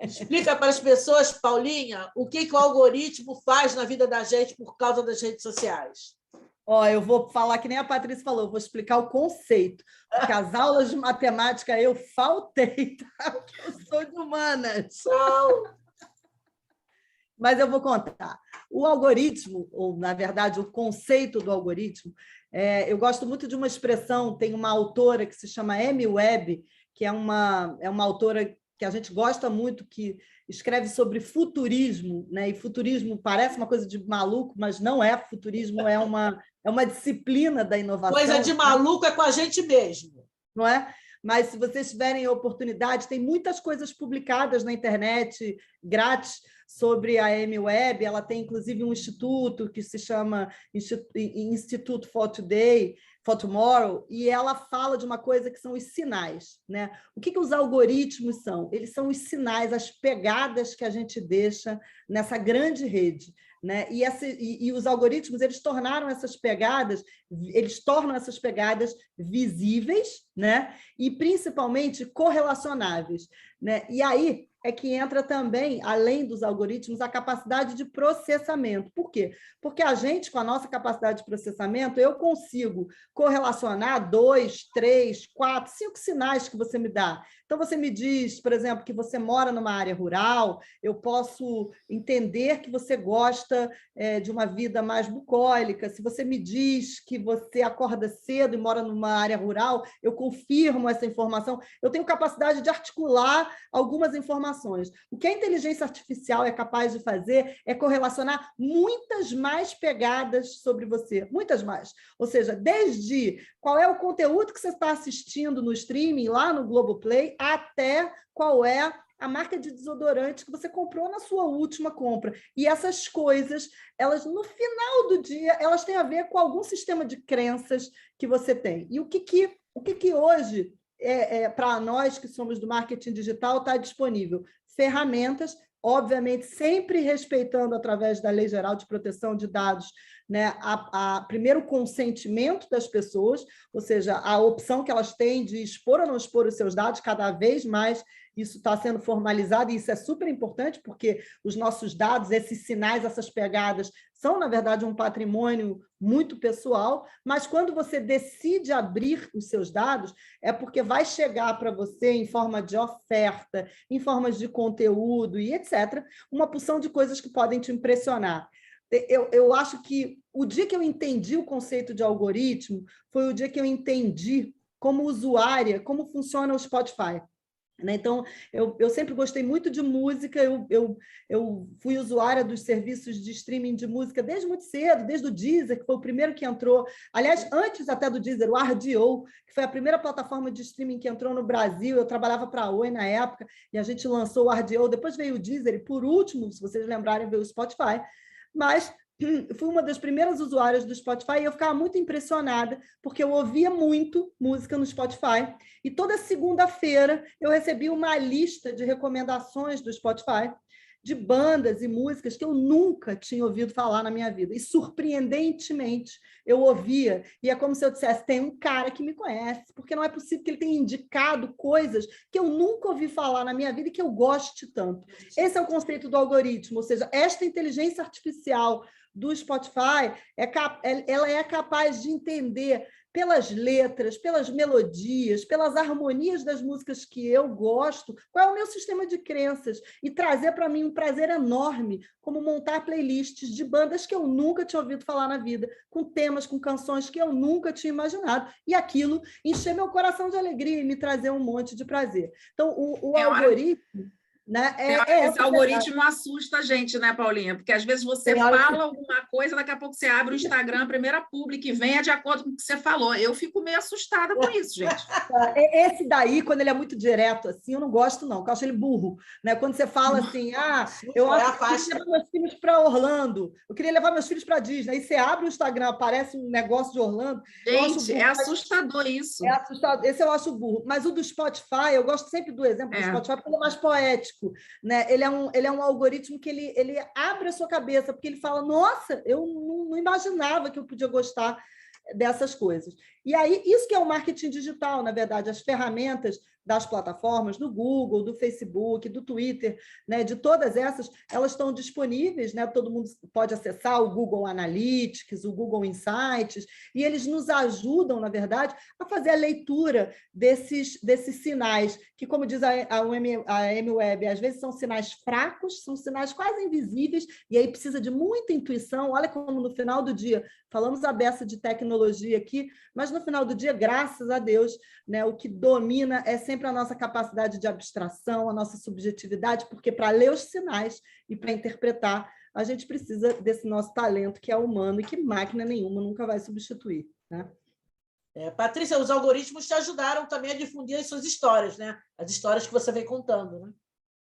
C: Explica para as pessoas, Paulinha, o que o algoritmo faz na vida da gente por causa das redes sociais.
D: Eu vou falar que nem a Patrícia falou, vou explicar o conceito, porque as aulas de matemática eu faltei, tá? Porque eu sou de humanas. Mas eu vou contar. O algoritmo, ou, na verdade, o conceito do algoritmo, eu gosto muito de uma expressão, tem uma autora que se chama Amy Webb, que é uma autora que a gente gosta muito, que escreve sobre futurismo, né? E futurismo parece uma coisa de maluco, mas não é. Futurismo é uma disciplina da inovação.
C: Coisa de maluco é com a gente mesmo.
D: Não é? Mas, se vocês tiverem oportunidade, tem muitas coisas publicadas na internet, grátis, sobre a Amy Webb. Ela tem, inclusive, um instituto que se chama Institute for Today. for Tomorrow, e ela fala de uma coisa que são os sinais, né? O que os algoritmos são? Eles são os sinais, as pegadas que a gente deixa nessa grande rede, né? E os algoritmos, eles tornam essas pegadas visíveis, né? E principalmente correlacionáveis, né? E aí é que entra também, além dos algoritmos, a capacidade de processamento. Por quê? Porque a gente, com a nossa capacidade de processamento, eu consigo correlacionar 2, 3, 4, 5 sinais que você me dá. Então, você me diz, por exemplo, que você mora numa área rural, eu posso entender que você gosta de uma vida mais bucólica. Se você me diz que você acorda cedo e mora numa área rural, eu confirmo essa informação. Eu tenho capacidade de articular algumas informações. O que a inteligência artificial é capaz de fazer é correlacionar muitas mais pegadas sobre você, muitas mais. Ou seja, desde qual é o conteúdo que você está assistindo no streaming, lá no Globoplay, até qual é a marca de desodorante que você comprou na sua última compra. E essas coisas, elas, no final do dia, elas têm a ver com algum sistema de crenças que você tem. E o que hoje, para nós que somos do marketing digital, está disponível? Ferramentas, obviamente, sempre respeitando, através da Lei Geral de Proteção de Dados, né, primeiro o consentimento das pessoas, ou seja, a opção que elas têm de expor ou não expor os seus dados, cada vez mais isso está sendo formalizado, e isso é super importante, porque os nossos dados, esses sinais, essas pegadas, são, na verdade, um patrimônio muito pessoal, mas quando você decide abrir os seus dados, é porque vai chegar para você em forma de oferta, em formas de conteúdo e etc., uma porção de coisas que podem te impressionar. Eu acho que o dia que eu entendi o conceito de algoritmo foi o dia que eu entendi, como usuária, como funciona o Spotify. Então, eu sempre gostei muito de música, eu fui usuária dos serviços de streaming de música desde muito cedo, desde o Deezer, que foi o primeiro que entrou. Aliás, antes até do Deezer, o RDO, que foi a primeira plataforma de streaming que entrou no Brasil. Eu trabalhava para a Oi na época, e a gente lançou o RDO, depois veio o Deezer, e por último, se vocês lembrarem, veio o Spotify. Mas fui uma das primeiras usuárias do Spotify e eu ficava muito impressionada, porque eu ouvia muito música no Spotify, e toda segunda-feira eu recebia uma lista de recomendações do Spotify, de bandas e músicas que eu nunca tinha ouvido falar na minha vida. E, surpreendentemente, eu ouvia, e é como se eu dissesse, tem um cara que me conhece, porque não é possível que ele tenha indicado coisas que eu nunca ouvi falar na minha vida e que eu goste tanto. Esse é o conceito do algoritmo, ou seja, esta inteligência artificial do Spotify, ela é capaz de entender pelas letras, pelas melodias, pelas harmonias das músicas que eu gosto, qual é o meu sistema de crenças, e trazer para mim um prazer enorme, como montar playlists de bandas que eu nunca tinha ouvido falar na vida, com temas, com canções que eu nunca tinha imaginado, e aquilo encher meu coração de alegria e me trazer um monte de prazer. Então, o algoritmo... Né?
A: Esse algoritmo assusta a gente, né, Paulinha? Porque às vezes você fala alguma coisa, daqui a pouco você abre o Instagram, a primeira publi que vem é de acordo com o que você falou. Eu fico meio assustada com isso, gente.
D: Esse daí, quando ele é muito direto, assim, eu não gosto, não, porque eu acho ele burro. Né? Quando você fala assim, eu queria levar meus filhos para Orlando, eu queria levar meus filhos para Disney, aí você abre o Instagram, aparece um negócio de Orlando.
A: Gente, é assustador isso.
D: É assustador. Esse eu acho burro. Mas o do Spotify, eu gosto sempre do exemplo do Spotify, porque ele é mais poético. Né? Ele é um algoritmo que ele abre a sua cabeça, porque ele fala, nossa, eu não imaginava que eu podia gostar dessas coisas. E aí, isso que é o marketing digital, na verdade, as ferramentas das plataformas, do Google, do Facebook, do Twitter, né, de todas essas, elas estão disponíveis, né, todo mundo pode acessar o Google Analytics, o Google Insights, e eles nos ajudam, na verdade, a fazer a leitura desses sinais, que, como diz a MWeb, às vezes são sinais fracos, são sinais quase invisíveis, e aí precisa de muita intuição. Olha como, no final do dia, falamos a beça de tecnologia aqui, mas no final do dia, graças a Deus, né, o que domina é sempre a nossa capacidade de abstração, a nossa subjetividade, porque para ler os sinais e para interpretar, a gente precisa desse nosso talento que é humano e que máquina nenhuma nunca vai substituir. Né?
C: Patrícia, os algoritmos te ajudaram também a difundir as suas histórias, né? As histórias que você vem contando, né?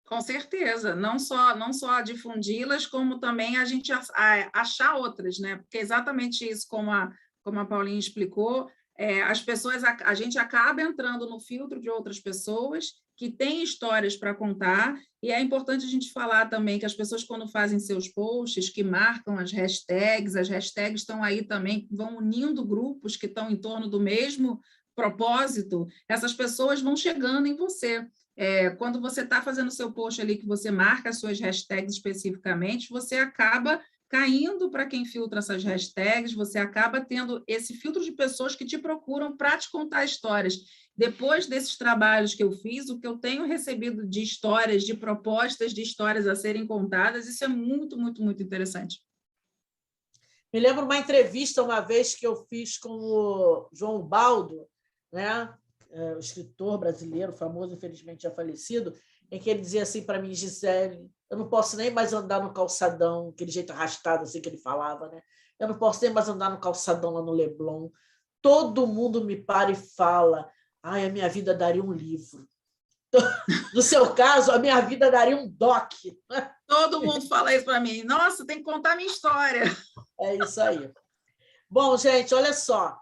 A: Com certeza, não só difundi-las, como também a gente achar outras, né? Porque é exatamente isso, como a Paulinha explicou, as pessoas, a gente acaba entrando no filtro de outras pessoas que têm histórias para contar, e é importante a gente falar também que as pessoas, quando fazem seus posts, que marcam as hashtags estão aí também, vão unindo grupos que estão em torno do mesmo propósito, essas pessoas vão chegando em você. Quando você está fazendo seu post ali, que você marca as suas hashtags especificamente, você acaba caindo para quem filtra essas hashtags, você acaba tendo esse filtro de pessoas que te procuram para te contar histórias. Depois desses trabalhos que eu fiz, o que eu tenho recebido de histórias, de propostas de histórias a serem contadas, isso é muito, muito, muito interessante.
C: Me lembro uma entrevista uma vez que eu fiz com o João Baldo, né? O escritor brasileiro, famoso, infelizmente já falecido, em que ele dizia assim para mim: Gisele, eu não posso nem mais andar no calçadão, aquele jeito arrastado assim que ele falava, né? Eu não posso nem mais andar no calçadão lá no Leblon. Todo mundo me para e fala: ai, a minha vida daria um livro. No seu caso, a minha vida daria um doc.
A: Todo mundo fala isso para mim. Nossa, tem que contar a minha história.
C: É isso aí. Bom, gente, olha só.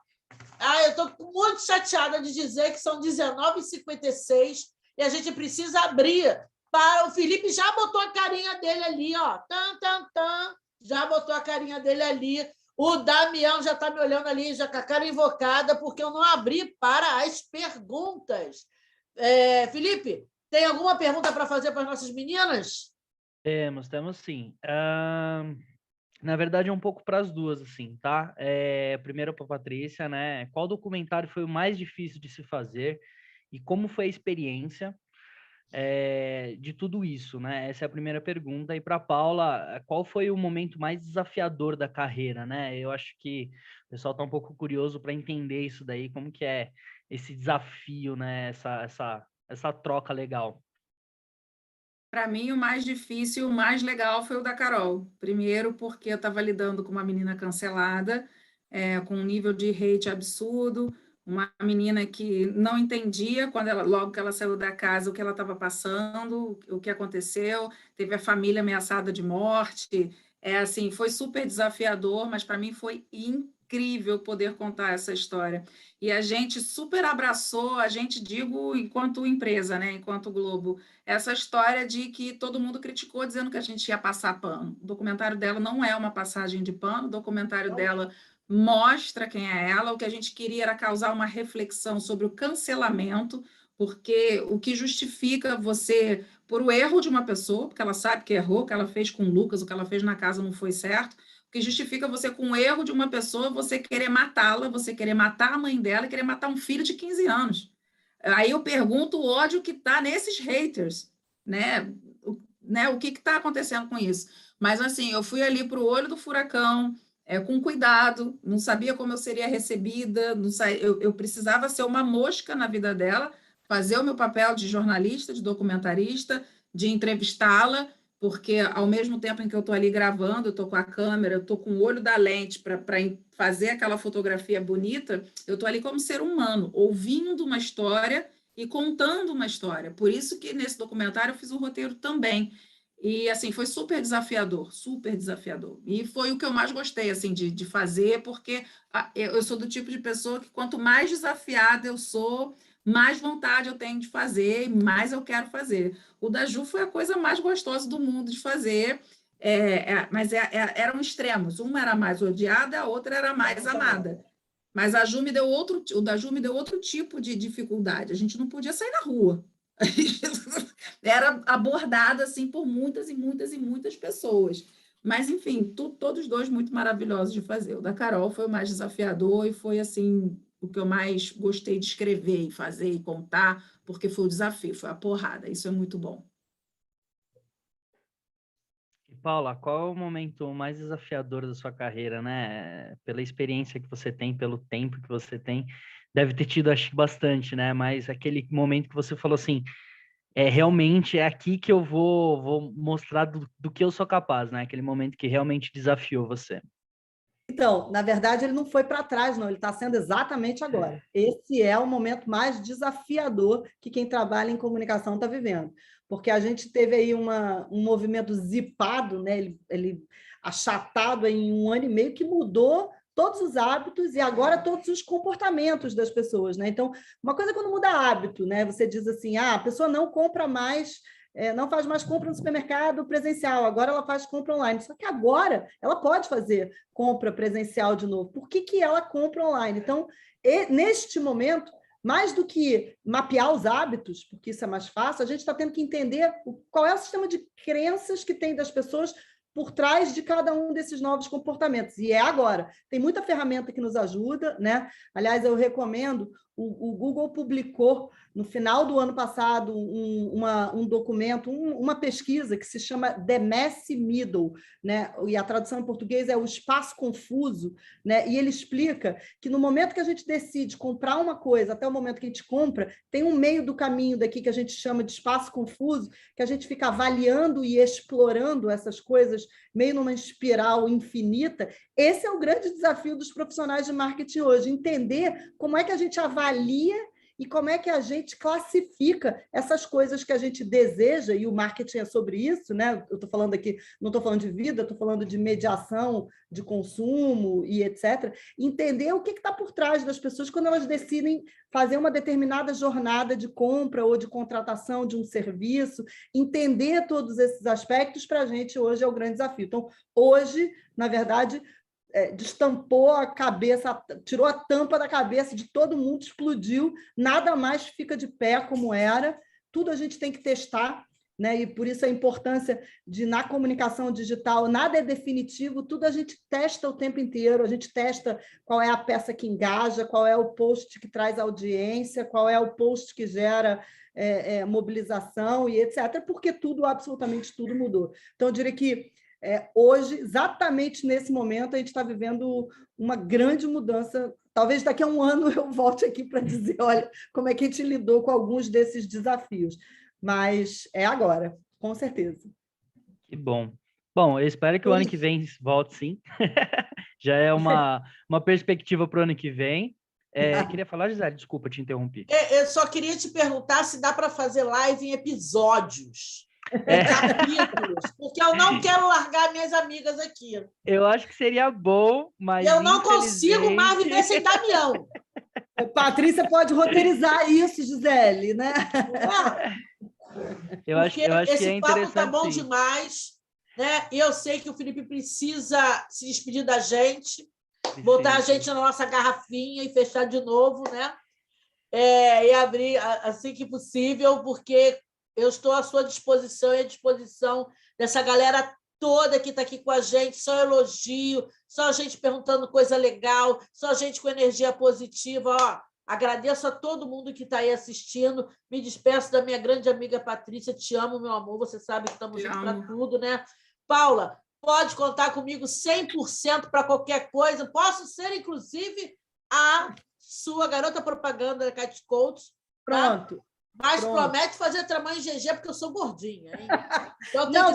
C: Eu estou muito chateada de dizer que são 19h56 e a gente precisa abrir para... O Felipe já botou a carinha dele ali, ó. Já botou a carinha dele ali. O Damião já está me olhando ali, já com a cara invocada, porque eu não abri para as perguntas. Felipe, tem alguma pergunta para fazer para as nossas meninas?
B: Temos sim. Na verdade, é um pouco para as duas, assim, tá? Primeiro para a Patrícia, né? Qual documentário foi o mais difícil de se fazer e como foi a experiência de tudo isso, né? Essa é a primeira pergunta. E para a Paula, qual foi o momento mais desafiador da carreira, né? Eu acho que o pessoal está um pouco curioso para entender isso daí, como que é esse desafio, né? Essa troca legal.
A: Para mim, o mais difícil, o mais legal foi o da Carol. Primeiro, porque eu estava lidando com uma menina cancelada, com um nível de hate absurdo, uma menina que não entendia logo que ela saiu da casa o que ela estava passando, o que aconteceu, teve a família ameaçada de morte. Assim, foi super desafiador, mas para mim foi incrível poder contar essa história. E a gente super abraçou, a gente, digo, enquanto empresa, né, enquanto Globo, essa história de que todo mundo criticou dizendo que a gente ia passar pano. O documentário dela não é uma passagem de pano, o documentário dela mostra quem é ela. O que a gente queria era causar uma reflexão sobre o cancelamento, porque o que justifica você, por o erro de uma pessoa, porque ela sabe que errou, o que ela fez com o Lucas, o que ela fez na casa não foi certo, o que justifica você, com o erro de uma pessoa, você querer matá-la, você querer matar a mãe dela e querer matar um filho de 15 anos. Aí eu pergunto o ódio que está nesses haters, né? O que está acontecendo com isso? Mas, assim, eu fui ali para o olho do furacão, com cuidado, não sabia como eu seria recebida, eu precisava ser uma mosca na vida dela, fazer o meu papel de jornalista, de documentarista, de entrevistá-la, porque ao mesmo tempo em que eu estou ali gravando, eu estou com a câmera, eu estou com o olho da lente para fazer aquela fotografia bonita, eu estou ali como ser humano, ouvindo uma história e contando uma história. Por isso que nesse documentário eu fiz um roteiro também. E, assim, foi super desafiador, super desafiador. E foi o que eu mais gostei, assim, de fazer, porque eu sou do tipo de pessoa que quanto mais desafiada eu sou, mais vontade eu tenho de fazer, mais eu quero fazer. O da Ju foi a coisa mais gostosa do mundo de fazer, mas eram extremos. Uma era mais odiada, a outra era mais amada. Mas a Ju me deu o da Ju me deu outro tipo de dificuldade. A gente não podia sair na rua. Era abordada assim por muitas e muitas e muitas pessoas. Mas, enfim, todos dois muito maravilhosos de fazer. O da Carol foi o mais desafiador e foi assim o que eu mais gostei de escrever e fazer e contar, porque foi o desafio, foi a porrada. Isso é muito bom.
B: E Paula, qual é o momento mais desafiador da sua carreira, né? Pela experiência que você tem, pelo tempo que você tem, deve ter tido, acho que bastante, né? Mas aquele momento que você falou assim, realmente é aqui que eu vou mostrar do que eu sou capaz, né? Aquele momento que realmente desafiou você.
D: Então, na verdade, ele não foi para trás, não, ele está sendo exatamente agora. Esse é o momento mais desafiador que quem trabalha em comunicação está vivendo, porque a gente teve aí um movimento zipado, né? Ele achatado em 1 ano e meio, que mudou todos os hábitos e agora todos os comportamentos das pessoas, né? Então, uma coisa é quando muda hábito, né? Você diz assim, a pessoa não compra mais, não faz mais compra no supermercado presencial, agora ela faz compra online. Só que agora ela pode fazer compra presencial de novo. Por que ela compra online? Então, neste momento, mais do que mapear os hábitos, porque isso é mais fácil, a gente está tendo que entender qual é o sistema de crenças que tem das pessoas por trás de cada um desses novos comportamentos. E é agora. Tem muita ferramenta que nos ajuda, né? Aliás, eu recomendo, o Google publicou, no final do ano passado, um documento, uma pesquisa que se chama The Messy Middle, né? E a tradução em português é o espaço confuso, né? E ele explica que no momento que a gente decide comprar uma coisa, até o momento que a gente compra, tem um meio do caminho daqui que a gente chama de espaço confuso, que a gente fica avaliando e explorando essas coisas meio numa espiral infinita. Esse é o grande desafio dos profissionais de marketing hoje, entender como é que a gente avalia e como é que a gente classifica essas coisas que a gente deseja, e o marketing é sobre isso, né? Eu estou falando aqui, não estou falando de vida, estou falando de mediação, de consumo e etc. Entender o que está por trás das pessoas quando elas decidem fazer uma determinada jornada de compra ou de contratação de um serviço, entender todos esses aspectos para a gente hoje é o grande desafio. Então, hoje, na verdade, destampou a cabeça, tirou a tampa da cabeça de todo mundo, explodiu, nada mais fica de pé como era, tudo a gente tem que testar, né? E por isso a importância de, na comunicação digital, nada é definitivo, tudo a gente testa o tempo inteiro, a gente testa qual é a peça que engaja, qual é o post que traz audiência, qual é o post que gera mobilização e etc., porque tudo, absolutamente tudo mudou. Então, eu diria que hoje, exatamente nesse momento, a gente está vivendo uma grande mudança. Talvez daqui a um ano eu volte aqui para dizer, olha, como é que a gente lidou com alguns desses desafios. Mas é agora, com certeza.
B: Que bom. Bom, eu espero que o ano que vem volte, sim. Já é uma perspectiva para o ano que vem. Queria falar, Gisele, desculpa, te interrompi.
C: Eu só queria te perguntar se dá para fazer live em episódios. Capítulos, porque eu não quero largar minhas amigas aqui.
B: Eu acho que seria bom, mas
C: eu não consigo mais viver sem Damião.
D: Patrícia pode roteirizar isso, Gisele, né?
B: Eu acho que é interessante.
C: Esse papo está bom demais, né? E eu sei que o Felipe precisa se despedir da gente, botar a gente na nossa garrafinha e fechar de novo, né? E abrir assim que possível, porque eu estou à sua disposição e à disposição dessa galera toda que está aqui com a gente, só elogio, só gente perguntando coisa legal, só gente com energia positiva. Ó, agradeço a todo mundo que está aí assistindo. Me despeço da minha grande amiga Patrícia. Te amo, meu amor. Você sabe que estamos juntos para tudo, né? Paula, pode contar comigo 100% para qualquer coisa. Posso ser, inclusive, a sua garota propaganda da Cat Coach.
D: Pronto.
C: Tá? Mas promete fazer tamanho GG, porque eu sou gordinha, hein? Então, não,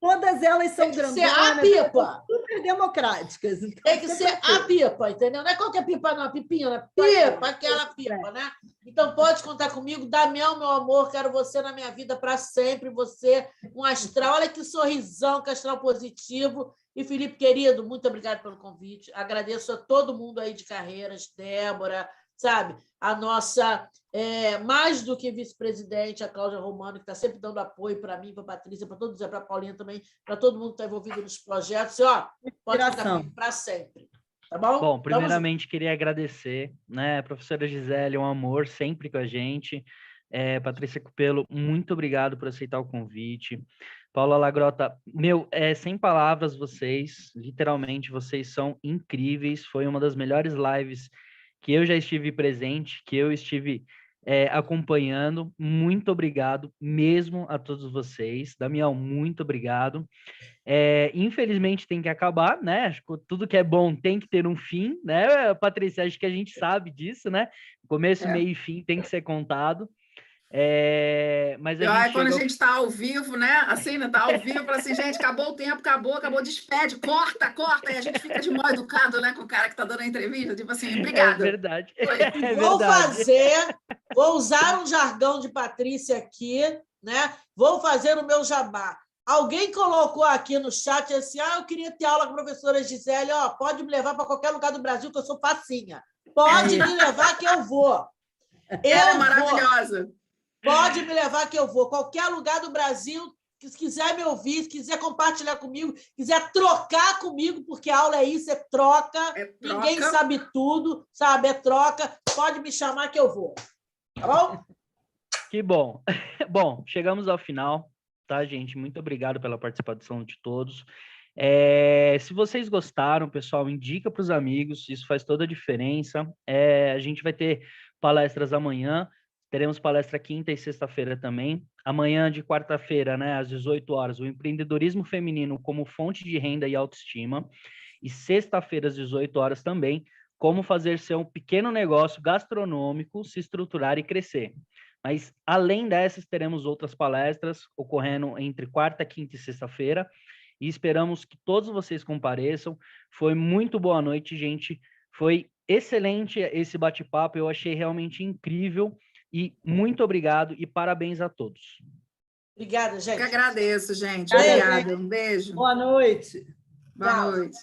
D: todas elas são grandonas.
C: Tem que ser a pipa.
D: Super democráticas. Então,
C: tem que ser a pipa, entendeu? Não é qualquer pipa, não. A pipinha, pipa, aquela pipa, né? Então, pode contar comigo. Damião, meu amor, quero você na minha vida para sempre. Você, um astral. Olha que sorrisão, que astral positivo. E, Felipe, querido, muito obrigado pelo convite. Agradeço a todo mundo aí de Carreiras, Débora, sabe? A nossa, mais do que vice-presidente, a Cláudia Romano, que está sempre dando apoio para mim, para a Patrícia, para todos, para a Paulinha também, para todo mundo que está envolvido nos projetos. E, ó, pode ficar para sempre. Tá bom?
B: Bom, primeiramente, queria agradecer, né? A professora Gisele, um amor sempre com a gente. Patrícia Cupelo, muito obrigado por aceitar o convite. Paula Lagrota, sem palavras vocês, literalmente, vocês são incríveis. Foi uma das melhores lives que eu já estive presente, que eu estive acompanhando. Muito obrigado mesmo a todos vocês. Damião, muito obrigado. Infelizmente tem que acabar, né? Acho que tudo que é bom tem que ter um fim, né, Patrícia? Acho que a gente sabe disso, né? Começo, meio e fim tem que ser contado. Mas
A: quando a gente está ao vivo, né? Assim, né? Tá ao vivo, fala assim, gente, acabou o tempo, acabou, despede, corta, e a gente fica de mal educado, né? Com o cara que está dando a entrevista, tipo assim, obrigado.
B: É verdade.
C: Vou usar um jargão de Patrícia aqui, né? Vou fazer o meu jabá. Alguém colocou aqui no chat assim, eu queria ter aula com a professora Gisele, pode me levar para qualquer lugar do Brasil, que eu sou facinha. Pode me levar que eu vou.
A: Ela é maravilhosa.
C: Pode me levar que eu vou. Qualquer lugar do Brasil, se quiser me ouvir, se quiser compartilhar comigo, quiser trocar comigo, porque a aula é isso, é troca. Ninguém sabe tudo, sabe? É troca. Pode me chamar que eu vou. Tá bom?
B: Que bom. Bom, chegamos ao final, tá, gente? Muito obrigado pela participação de todos. Se vocês gostaram, pessoal, indica para os amigos, isso faz toda a diferença. A gente vai ter palestras amanhã, teremos palestra quinta e sexta-feira também. Amanhã, de quarta-feira, né, às 18 horas, o empreendedorismo feminino como fonte de renda e autoestima. E sexta-feira, às 18 horas também, como fazer seu pequeno negócio gastronômico se estruturar e crescer. Mas, além dessas, teremos outras palestras ocorrendo entre quarta, quinta e sexta-feira. E esperamos que todos vocês compareçam. Foi muito boa noite, gente. Foi excelente esse bate-papo. Eu achei realmente incrível. E muito obrigado e parabéns a todos.
C: Obrigada, gente.
A: Eu que agradeço, gente. Obrigada. Um beijo.
D: Boa noite.
A: Boa noite.